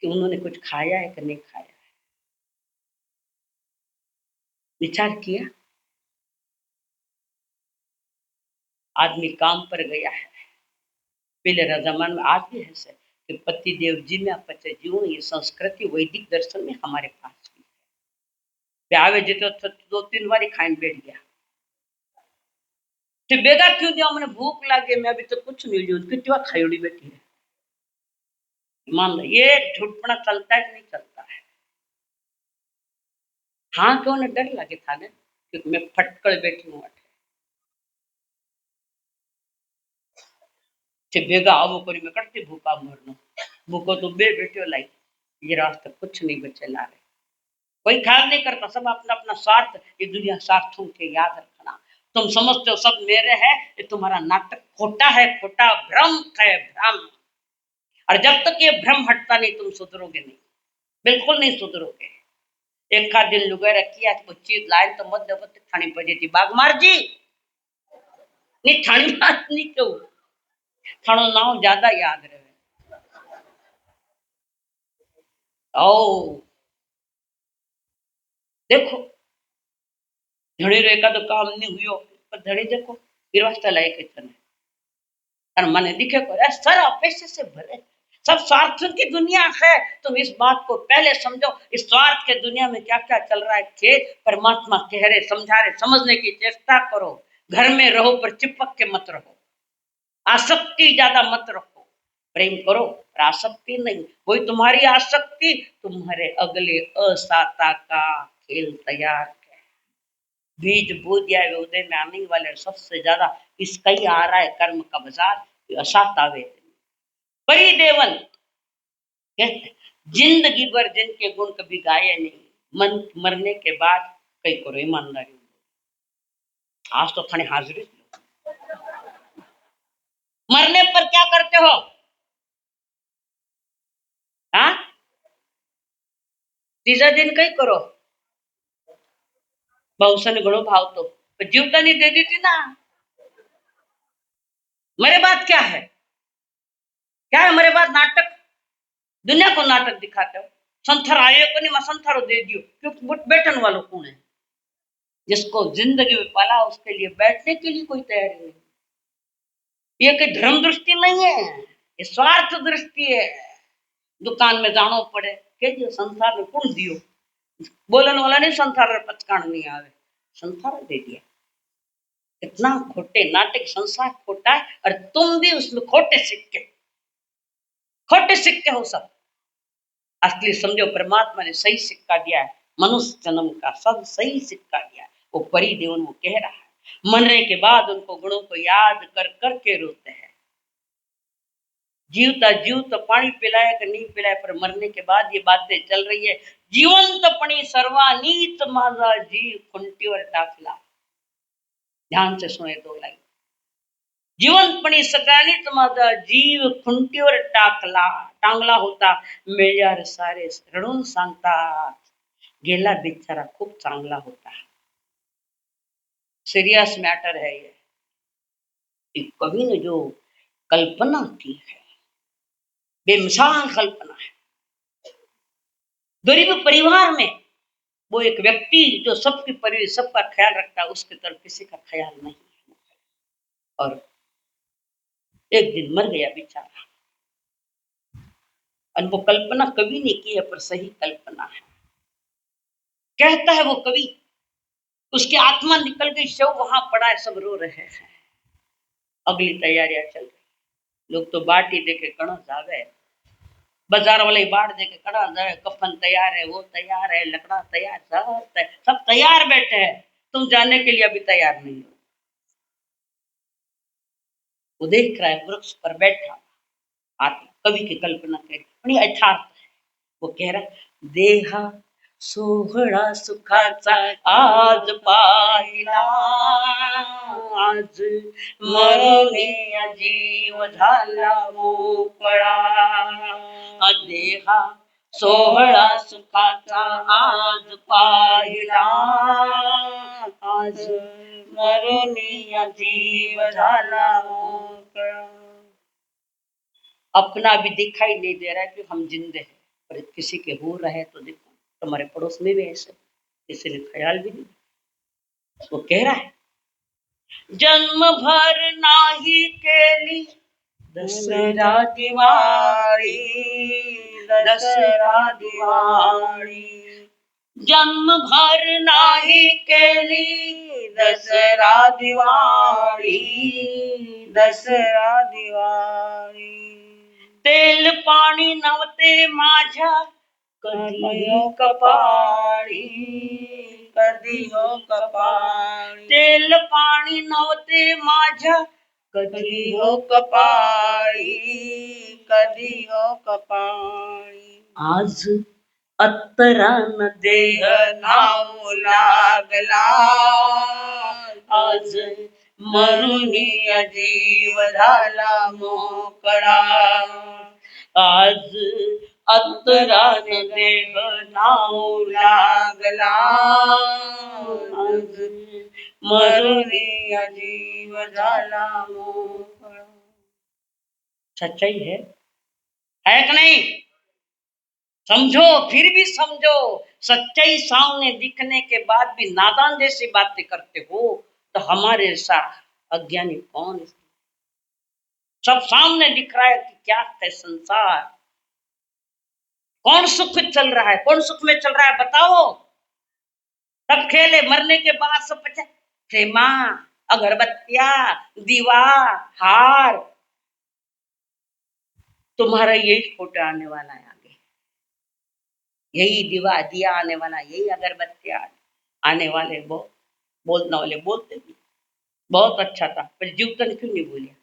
A: कि उन्होंने कुछ खाया है कि नहीं खाया है। विचार किया? आदमी काम पर गया है, पहले जमाने में, आज भी है कि पति देव जी में पचे जीव, ये संस्कृति वैदिक दर्शन में हमारे पास भी है। आवे जितो 2-3 बार खाइन बैठ गया, तो बेगा क्यों दिया, मैंने भूख लगे, मैं अभी तो कुछ नहीं लिया, कितनी बार खाई बैठी है। मान लो ये झूठपना चलता है कि नहीं चलता है? हाँ क्यों ने डर लगे था ने, क्योंकि मैं फटकड़ बैठी हूँ। बेगा आवो करी मैं करती भूखा मरनो, भूखो तो बे बेटियों लाई, ये रास्ते कुछ नहीं बचे ला रहे, कोई ख्याल नहीं करता, सब अपना अपना स्वार्थ। ये दुनिया स्वार्थों के, याद रखना। तुम समझते हो सब मेरे है, ये तुम्हारा नाटक खोटा है, खोटा भ्रम है, भ्रम। और जब तक ये भ्रम हटता नहीं, तुम सुधरोगे नहीं, बिल्कुल नहीं सुधरोगे। एक आध दिन लुगाई रखी आज कुछ चीज लाए तो मत दबत थानी पड़ी थी, बाग मार जी नहीं, थानी बात नहीं क्यों, थानो नाम ज्यादा याद रहे। ओ देखो धड़ी रेखा तो काम नहीं हुई, पर धड़ी देखो गिरवास्ता लायक है, और मने दिखे को सर पैसे से भरे, सब स्वार्थ की दुनिया है। तुम इस बात को पहले समझो, इस स्वार्थ के दुनिया में क्या क्या चल रहा है, खेत परमात्मा कह रहे, समझा रहे, समझने की चेष्टा करो। घर में रहो पर चिपक के मत रहो, आसक्ति ज्यादा मत रखो, प्रेम करो पर आसक्ति नहीं। कोई तुम्हारी आसक्ति तुम्हारे अगले असाता का खेल तैयार है। बीज बो दिया है, उदय में आने वाले सबसे ज्यादा इसका ही आ रहा है कर्म का बाजार, असाता वे परिदेवन कहते। जिंदगी भर जिनके गुण कभी गाये नहीं, मन मरने के बाद कई करो ईमानदारी। आज तो थाने हाजिरी, मरने पर क्या करते हो? हाँ, तीसरा दिन कई करो, बहुसा ने घणो भाव तो जीवता नहीं दे दी थी ना। मेरे बात क्या है, क्या है मेरे बात? नाटक, दुनिया को नाटक दिखाते हो। संथर आए को नहीं, मैं संथारो दे दियो, क्योंकि बैठन वालों कौन है? जिसको जिंदगी में पाला उसके लिए बैठने के लिए कोई तैयारी नहीं। ये कोई धर्म दृष्टि नहीं है, ये स्वार्थ दृष्टि है। दुकान में जानो पड़े के दियो, संसार में कौन दियो, बोलन वाला नहीं संसार पचकान नहीं आवे, संसार दे दिया। इतना खोटे नाटक, संसार खोटा है और तुम भी उसमें खोटे सिक्के, खोटे सिक्के हो सब। असली समझो परमात्मा ने सही सिक्का दिया है, मनुष्य जन्म का सब सही सिक्का दिया है। वो परिदेवन वो कह रहा है, मरने के बाद उनको गुणों को याद कर करके रोते हैं। जीवता जीव तो पानी पिलाया कि नहीं पिलाया, पर मरने के बाद ये बातें चल रही है। जीवंत पणी सर्वानीत माजा जीव कुंटी और दाखिला। ध्यान से सुने दो लाइन। जीवनपणी सगळ्यांनीच माझा जीव खुंटीवर टाकला, टांगला होता, मेल्यावर सारे रडून सांगतात, गेला बिचारा खूप चांगला होता। सीरियस मैटर है ये। एक कवि ने जो कल्पना की है, बेमिसाल कल्पना है। गरीब परिवार में वो एक व्यक्ति जो सबकी परिवार, सबका ख्याल रखता है, उसकी तरफ किसी का ख्याल नहीं है। और एक दिन मर गया बेचारा, और वो कल्पना कवि ने की है, पर सही कल्पना है। कहता है वो कवि, उसकी आत्मा निकल गई, शव वहां पड़ा है, सब रो रहे हैं। अगली तैयारियां चल रही, लोग तो बाटी देके कणा जावे, बाजार वाले बाट देके कणा जावे, कफन तैयार है, वो तैयार है, लकड़ा तैयार, सब तैयार बैठे हैं। तुम जाने के लिए अभी तैयार नहीं हो। वो देख रहा है वृक्ष पर बैठा आत्मा, कवि की कल्पना कह रही यथार्थ है। वो कह रहा देहा सोहळा सुखाचा आज पाहिला, आज मरुनिया जीव झाला मोकळा. देहा सोहळा सुखाचा आज पाहिला, आज मरुनिया जीव झाला मोकळा. अपना भी दिखाई नहीं दे रहा है कि हम जिंदे हैं, पर किसी के हो रहा है तो देखो, तुम्हारे पड़ोस में भी ऐसे किसी ने ख्याल भी नहीं. वो कह रहा है जन्म भर नाही केली दसरा दिवाळी, दसरा दिवाळी. जन्म भर नाही केली दसरा दिवाळी,
B: दसरा दिवाळी.
A: तेल पाणी नव्हते माझ्या कधी हो कपाळी,
B: कधी हो कपाळी.
A: तेल पाणी नव्हते माझ्या कधी हो कपाळी,
B: कधी हो कपाळी.
A: आज अत्तरान देह
B: नाव लागला,
A: आज
B: मरुनिया जीव झाला मोकळा.
A: आज अत्तरान देह नाव लागला, आज
B: मरुनिया जीव झाला मोकळा.
A: सच्चाई है कि नहीं? समझो, फिर भी समझो. सच्चाई सामने दिखने के बाद भी नादान जैसी बातें करते हो तो हमारे साथ अज्ञानी कौन है? सब सामने दिख रहा है कि क्या है संसार, कौन सुख चल रहा है, कौन सुख में चल रहा है बताओ. सब खेले, मरने के बाद सब बचा खेमा, अगरबत्तियां, दीवा, हार. तुम्हारा यही फोटो आने वाला है आगे, यही दीवा दिया आने वाला, यही अगरबत्तियां आने वाले. बोलने वाले बोलते भी बहुत अच्छा था, पर जीवतन क्यों नहीं बोलिया?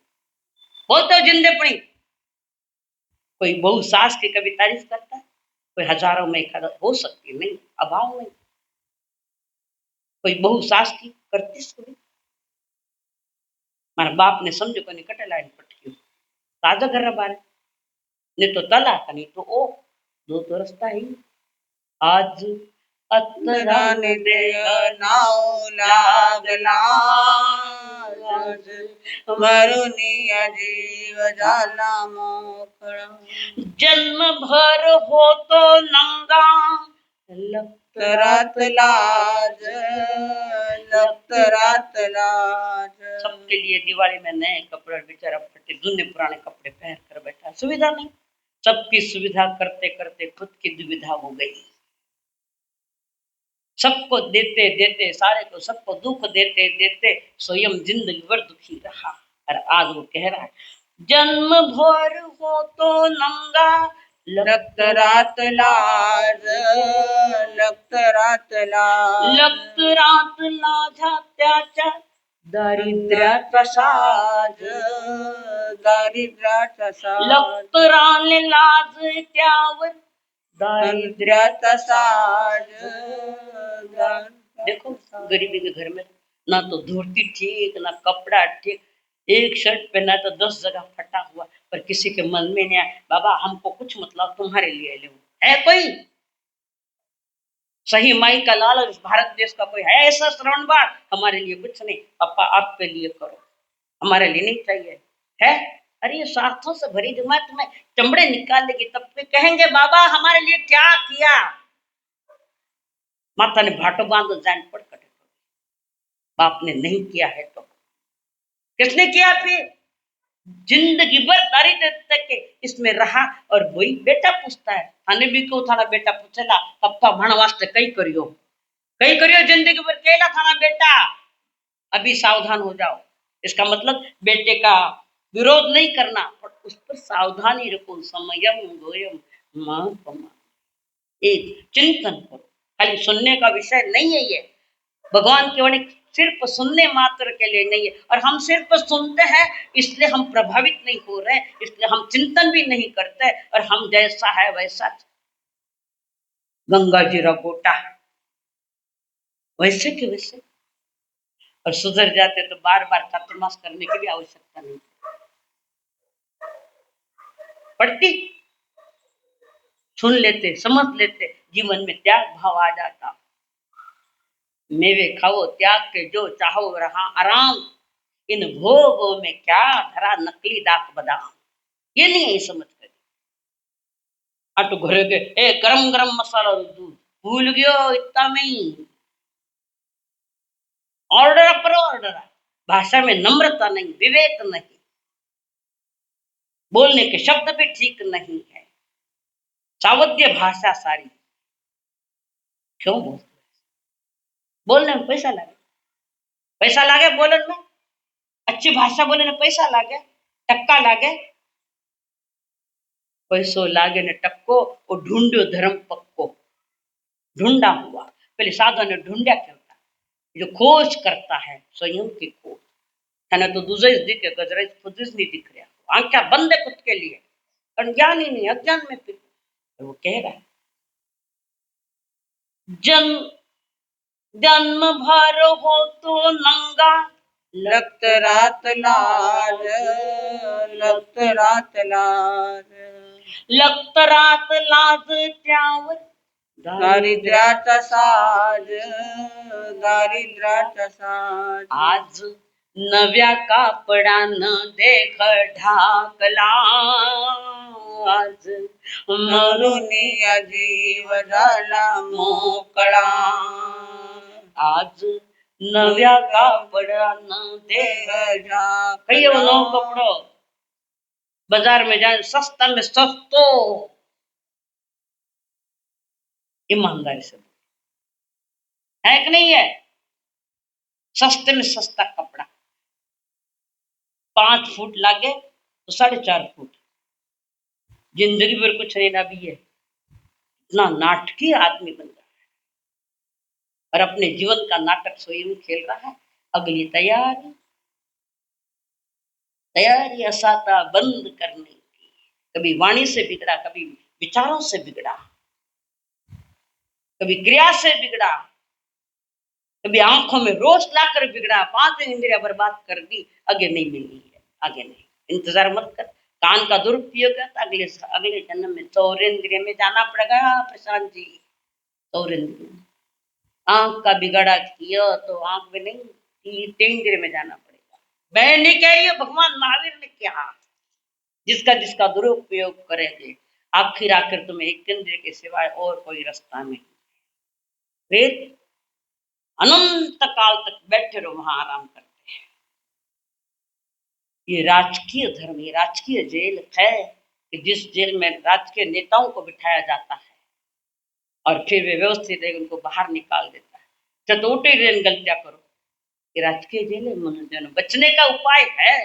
A: बोलते हो जिंदे पड़ी. कोई बहु सास की कभी तारीफ करता है, कोई हजारों में एक हो सकती नहीं, अभाव नहीं. कोई बहु सास की करती कभी? मारा बाप ने समझो को कटे लाइन पटकी ताजा घर बारे, नहीं तो तला नहीं तो ओ, दो तो रास्ता ही. आज अत्तरान देह
B: नाव लागला, आज मरुनिया जीव झाला मोकळा.
A: जन्म भर होतो नंगा
B: लखतरात लाज, लखतरात लाज.
A: सबके लिए दिवाली में नए कपड़े, बेचारा फटे दुनिया पुराने कपड़े पहन कर बैठा. सुविधा नहीं, सबकी सुविधा करते करते खुद की दुविधा हो गई. सबको देते देते, सारे को सबको दुख देते देते स्वयं जिंदगी भर दुखी रहा. और आज वो कह रहा है जन्म भर हो तो नंगा
B: लखतरात लाज, लखतरात लाज.
A: लखतरात लाजा त्याच्या दारिद्र्याचा साज,
B: दारिद्र्याचा साज.
A: लखतराने लाज त्यावर
B: दारिद्र्याचा साज.
A: देखो गरीबी के घर में ना तो धोती ठीक, ना कपड़ा ठीक, एक शर्ट पहना तो 10 जगह फटा हुआ, पर किसी के मन में नहीं आया बाबा हमको कुछ मतलब तुम्हारे लिए ले है कोई सही माई का लालच. भारत देश का कोई है ऐसा श्रवण बात? हमारे लिए कुछ नहीं, पापा आपके लिए करो, हमारे लिए नहीं चाहिए है. अरे ये स्वार्थों से भरी जमात में चमड़े निकाल लेगी तब फिर कहेंगे बाबा हमारे लिए क्या किया. माता ने भाटो बांधो जान पड़ कटे, बाप ने नहीं किया है तो किसने किया? फिर जिंदगी भर दारिद्र्य तक के इसमें रहा. और वही बेटा पूछता है, थाने भी क्यों थाना बेटा पूछेला पप्पा भण वास्ते कई करियो जिंदगी भर केला थाना बेटा. अभी सावधान हो जाओ. इसका मतलब बेटे का विरोध नहीं करना, पर उस पर सावधानी रखो. समयम गोयम मां पमा, एक चिंतन करो. खाली सुनने का विषय नहीं है ये. भगवान की वाणी सिर्फ सुनने मात्र के लिए नहीं है. और हम सिर्फ सुनते हैं इसलिए हम प्रभावित नहीं हो रहे, इसलिए हम चिंतन भी नहीं करते, और हम जैसा है वैसा गंगा जी रा गोटा, वैसे के वैसे। और सुधर जाते तो बार बार चातुर्मास करने की भी आवश्यकता नहीं पड़ती। सुन लेते, समझ लेते, जीवन में त्याग भाव आ जाता। मेवे खाओ त्याग के जो चाहो रहा आराम, इन भोगों में क्या धरा नकली दाक बादाम। ये नहीं है समझ कर। आटू घरे के ए गरम गरम मसाला और दूध भूल गयो इतना में ही। ऑर्डर पर ऑर्डर, भाषा में नम्रता नहीं, विवेक नहीं, बोलने के शब्द भी ठीक नहीं है, सावध्य भाषा सारी। क्यों बोलते? बोलने में पैसा लगे, पैसा लागे बोलने में, अच्छी भाषा बोलने में पैसा लागे, टक्का लागे। पैसो लागे ने टक्को, वो ढूंढो धर्म पक्को। ढूंढा हुआ, पहले साधन ने ढूंढा करता, जो खोज करता है स्वयं की खोज है तो दूसरे दिखे गजरे खुद नहीं दिख रहा, आंखें बंद है खुद के लिए, अज्ञान ही नहीं, अज्ञान में फिर तो वो कह रहा है जन्म भर हो तो नंगा,
B: लखत रात लाज, लखत रात लाज,
A: लखत रात लाज त्यावर
B: दारिद्र्याचा साज, दारिद्र्याचा साज।
A: आज नव्या कापडानं देख ढाकला, आज
B: म्हणून या जीव झाला मोकळा,
A: आज नव्या कापडानं देख कही वो नौ कपड़ो बाजार में जाए सस्ता में सस्तो, ईमानदारी से है कि नहीं है? सस्ते में सस्ता कपड़ा 5 फुट लागे तो 4.5 फुट, जिंदगी भर कुछ नहीं ना भी है। इतना नाटकीय आदमी बन रहा है और अपने जीवन का नाटक स्वयं खेल रहा है। अगली तैयारी तैयारी असाता बंद करने की, कभी वाणी से बिगड़ा, कभी विचारों से बिगड़ा, कभी क्रिया से बिगड़ा, कभी आंखों में रोष लाकर बिगड़ा, 5 इंद्रिया बर्बाद कर दी, आगे नहीं मिलनी है, आगे नहीं, इंतजार मत कर। कान का दुरुपयोग है तो अगले अगले जन्म में चौरेंद्रिय में जाना पड़ेगा प्रशांत जी। चौरेंद्रिय आंख का बिगड़ा किया तो आंख में नहीं, इंद्रिय में जाना पड़ेगा। मैं नहीं कह रही हूँ, भगवान महावीर ने कहा जिसका जिसका दुरुपयोग करेंगे आखिर तुम्हें एक इंद्रिय के सिवाय और कोई रास्ता नहीं, फिर अनंत काल तक बैठे रहो वहां आराम करते हैं। ये राजकीय धर्म, ये राजकीय जेल है कि जिस जेल में राजकीय नेताओं को बिठाया जाता है और फिर वे व्यवस्थित है उनको बाहर निकाल देता है। चतोटे गलतियां करो, ये राजकीय जेल है। मनुष्य बचने का उपाय है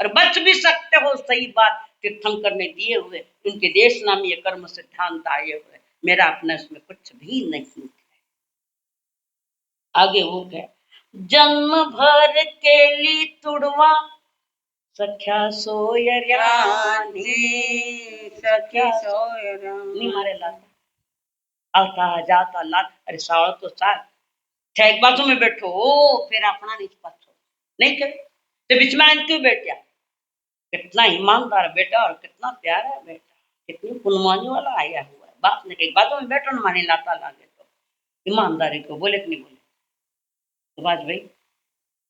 A: और बच भी सकते हो, सही बात। तीर्थंकर ने दिए हुए उनके देश नामी कर्म सिद्धांत आए हुए, मेरा अपना इसमें कुछ भी नहीं है। आगे वो क्या, जन्म भर के ली तुड़वा सख्या सोय
B: सखी सोय
A: नहीं मारे लाता आता जाता लात। अरे साल तो साल एक बाजू में बैठो, फिर अपना नहीं पाछो नहीं करे तो बीच में क्यों बैठ गया? कितना ईमानदार बेटा और कितना प्यारा बेटा, कितनी पुनवानी वाला आया हुआ है। बाप ने कही बातों में बैठो न माने लाता लागे तो ईमानदारी को बोले कि नहीं बोले? सुभाष भाई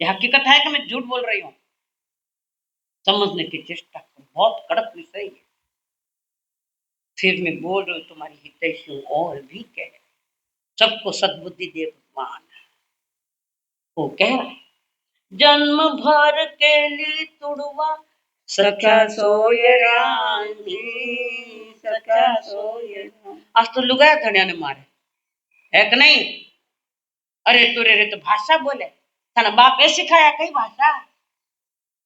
A: ये हकीकत है कि मैं झूठ बोल रही हूँ? समझने की चेष्टा करो, बहुत कड़क विषय है। फिर मैं बोल रही हूँ तुम्हारी हितैषी हूँ और भी कह, सबको सद्बुद्धि दे भगवान। वो कह रहा है जन्म भर के लिए तुड़वा
B: सख्या सोय सख्या सोय।
A: आज तो लुगाया धनिया ने मारे है कि नहीं? अरे तुरे रे तो भाषा बोले थाना बाप ऐसे सिखाया कई भाषा?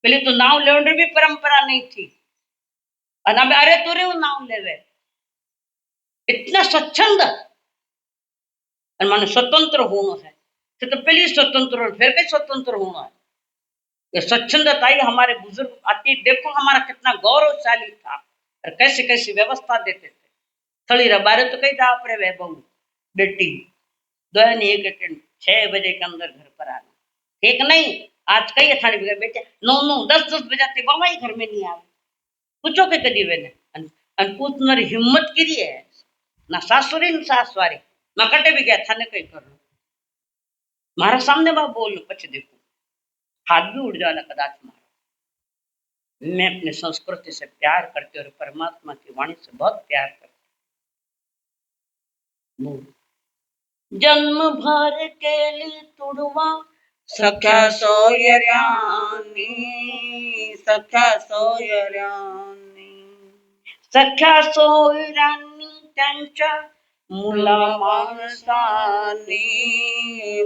A: पहले तो नाव लेने भी परंपरा नहीं थी, और अब अरे तुरे वो नाव लेवे इतना स्वच्छंद और माने स्वतंत्र होना है तो पहले स्वतंत्र और फिर कहीं स्वतंत्र होना है। ये स्वच्छंदता ही हमारे बुजुर्ग अतीत देखो हमारा कितना गौरवशाली था और कैसे कैसी व्यवस्था देते थे। थली रबारे तो कहीं जा पड़े वह बहु बेटी दोनों एक एक 6 बजे के अंदर घर पर आना, ठीक नहीं? आज कई अथाने बिगड़ बेटे 9 9 10 10 बजाते बाबा ही घर में नहीं आवे, पूछो के कदी वेने अन पूछनर हिम्मत करी है ना सासुरी न सासवारी ना कटे भी गया थाने कई करो मारा सामने बा बोल पछ देखो हाथ भी उड़ जाला कदाच मारा। मैं अपने संस्कृति से प्यार करती और परमात्मा की वाणी से बहुत प्यार करती। जन्म भर के लिए तुड़वा
B: सख्या सोयऱ्यानी सख्या सोयऱ्यानी
A: सख्या सोयरांनी त्यांच्या मुला
B: माणसानी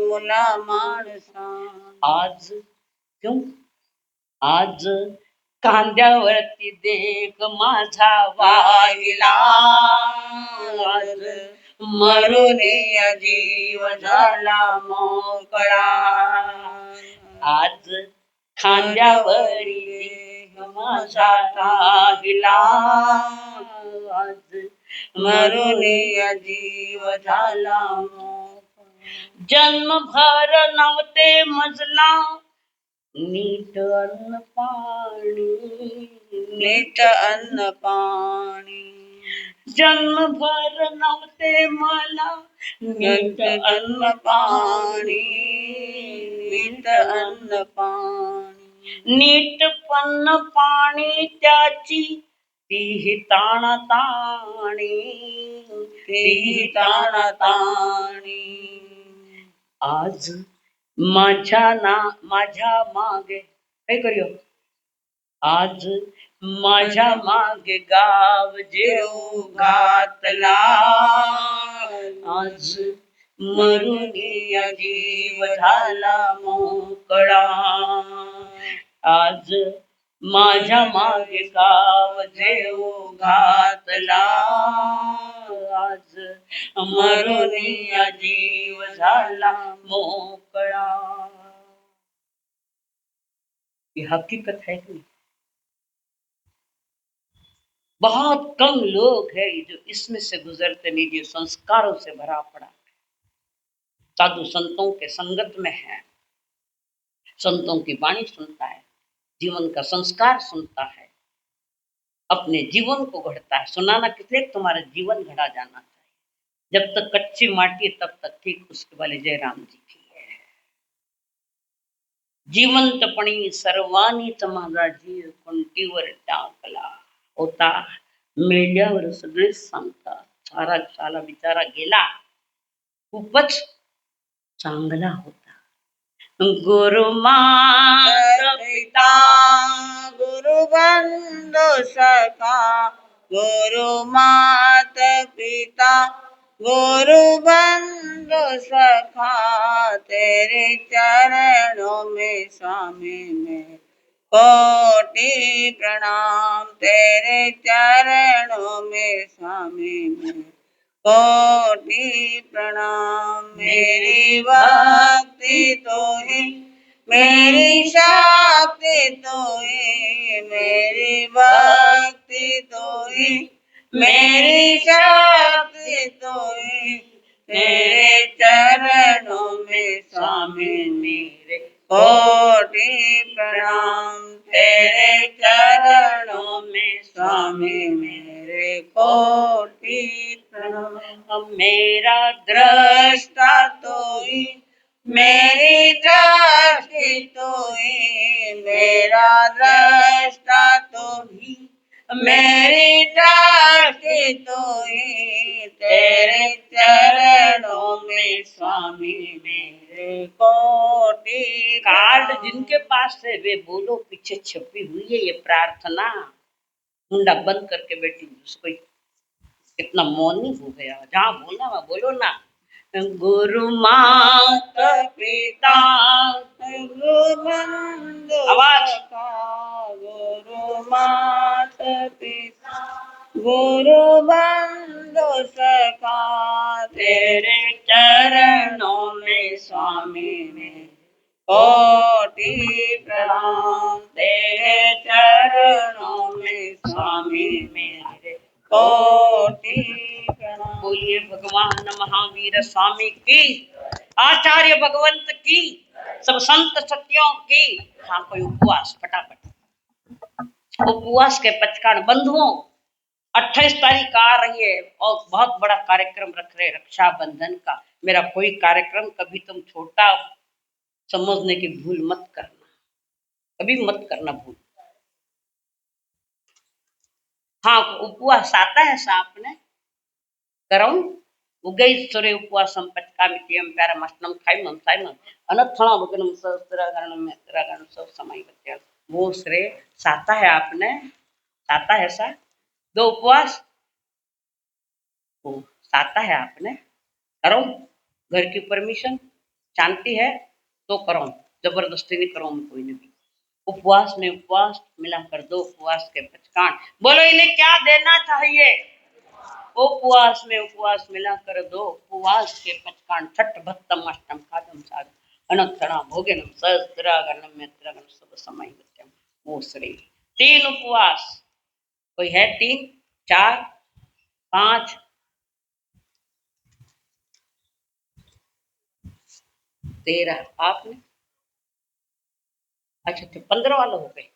B: मुला माणसानी
A: आज क्यों आज कांद्यावरती देख माझा वाहिला
B: आज मरून जीव झाला मोकळा
A: आज खांद्यावरी देख माझा राहिला आज
B: मरून जीव झाला मोकळा
A: जन्मभर नव्हते मजला नीट अन्न पाणी
B: नीट अन्न पाणी
A: जन्मभर नव्हते मला
B: नीट अन्न पाणी नीट अन्न पाणी
A: नीट पन्न पाणी त्याची तीही ताण ताणी
B: तेही ताणी
A: आज माझ्या मागे काय करूया आज माझ्या मागे गाव जेऊ घातला आज मरून जीव झाला मोकळा आज माझ्या मागे गाव जेऊ घातला आज मरून जीव झाला मोकळा। ये हकीकत है कि बहुत कम लोग हैं जो इसमें से गुजरते नहीं, जो संस्कारों से भरा पड़ा साधु संतों के संगत में है, संतों की वाणी सुनता है, जीवन का संस्कार सुनता है, अपने जीवन को गढ़ता है। सुनाना किसलिए? तुम्हारा जीवन गढ़ा जाना चाहिए। जब तक कच्ची माटी तब तक ठीक, उसके वाले जयराम जी की है। जिवंतपणी सर्वांनीच माझा जीव कुंटीवर टाकला होता, मेल्यावर सगळेच सांगतात सारा साला बिचारा गेला, खूपच चांगला होता। गुरु माता
B: पिता गुरु बंधु सखा गुरु मात पिता गुरु बंधु सखा तेरे चरणों में स्वामी में कोटि प्रणाम तेरे चरणों में स्वामी में कोटि प्रणाम मेरी भक्ति तो ही मेरी शक्ति तो ही मेरी भक्ति तो ही मेरी शक्ति तो ही तेरे चरणों में स्वामी मेरे कोटि प्रणाम तेरे चरणों में स्वामी मेरे कोटि प्रणाम। मेरा दृष्टा तो ही मेरी दृष्टि तो ही मेरा दृष्टा तो ही मेरी दृष्टि तो ही तेरे चरणों में स्वामी मेरे कोटि।
A: कार्ड जिनके पास है वे बोलो पीछे छपी हुई है ये प्रार्थना। मुंडा बंद करके बैठी उसको कितना मौनी हो गया, जहाँ बोलना वहाँ बोलो ना। गुरु माता पिता
B: गुरु बंधु
A: आवाज
B: गुरु मात पिता गुरु बंधु सखा तेरे चरणों में स्वामी में कोटि प्रणाम तेरे चरणों में स्वामी मेरे कोटि प्रणाम।
A: बोलिए भगवान महावीर स्वामी की, आचार्य भगवंत की, सब संत सत्यों की। हाँ, कोई उपवास फटाफट। उपवास के पचकान बंधुओं, 28 तारीख आ रही है और बहुत बड़ा कार्यक्रम रख रहे रक्षाबंधन का। मेरा कोई कार्यक्रम कभी तुम छोटा समझने की भूल मत करना, कभी मत करना भूल। हाँ, उपवास आता है साप ने करौन उगैश्वरे उपवासम पचकामित्यम प्यारमष्टम खाइमम साइमम अनथणा भगनम सहस्त्रगणम मेत्रगण सब समय बच्चे। वो श्रे साता है आपने, साता है सा दो उपवास, वो साता है आपने करो। घर की परमिशन शांति है तो करो, जबरदस्ती नहीं करो कोई नहीं। उपवास में उपवास मिलाकर दो उपवास के पचकान। बोलो इन्हें क्या देना चाहिए? उपवास में उपवास मिलाकर दो उपवास के पचकान। छठ भत्तम अष्टम खादम साधम अनक्षणा भोजनम सहस्त्रागणम मेत्रगण सब समय बच्चम। वो श्री 3 उपवास, कोई है 3 4 5 13 आपने? अच्छा, तो 15 वाले हो गए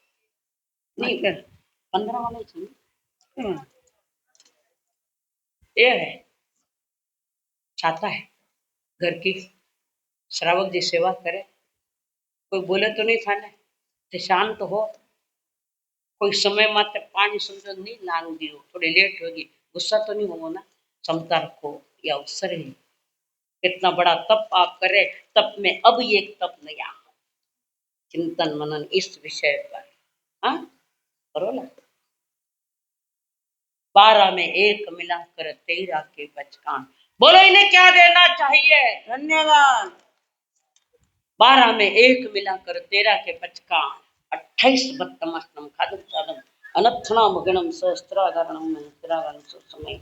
A: नहीं फिर 15 वाले चाहिए। ये है छाता है घर की, श्रावक जी सेवा करे, कोई बोले तो नहीं थाने ते शांत हो। कोई समय मात्र पानी समझो नहीं लांग दियो, थोड़ी लेट होगी, गुस्सा तो नहीं होगा ना। क्षमता रखो, या अवसर है। इतना बड़ा तप आप करे, तप में अब ये तप नया चिंतन मनन इस विषय पर। हाँ करो ना। 12 में 1 मिलाकर 13 के पचकान। बोलो इन्हें क्या देना चाहिए?
B: धन्यवाद।
A: 12 में 1 मिलाकर 13 के पचकान। 28 बत्तमस्तम खादम सादम अनथना मगनम सहस्त्रागरणम मंत्रागण समय।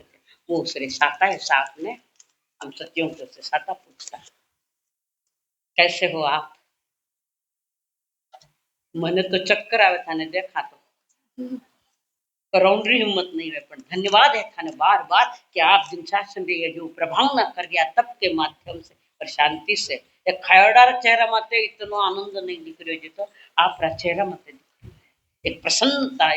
A: वो श्री साता है सात ने हम सत्यों से साता पूछता है कैसे हो आप? मैंने तो चक्कर आवे था ने देखा तो करौंडरी हिम्मत नहीं है, पर धन्यवाद है थाने बार बार कि आप दिनशासन ये जो प्रभाव न कर गया तप के माध्यम से और शांति से। एक खयोड़ा चेहरा माते इतना आनंद नहीं दिख रही, तो आप चेहरा माते एक प्रसन्नता।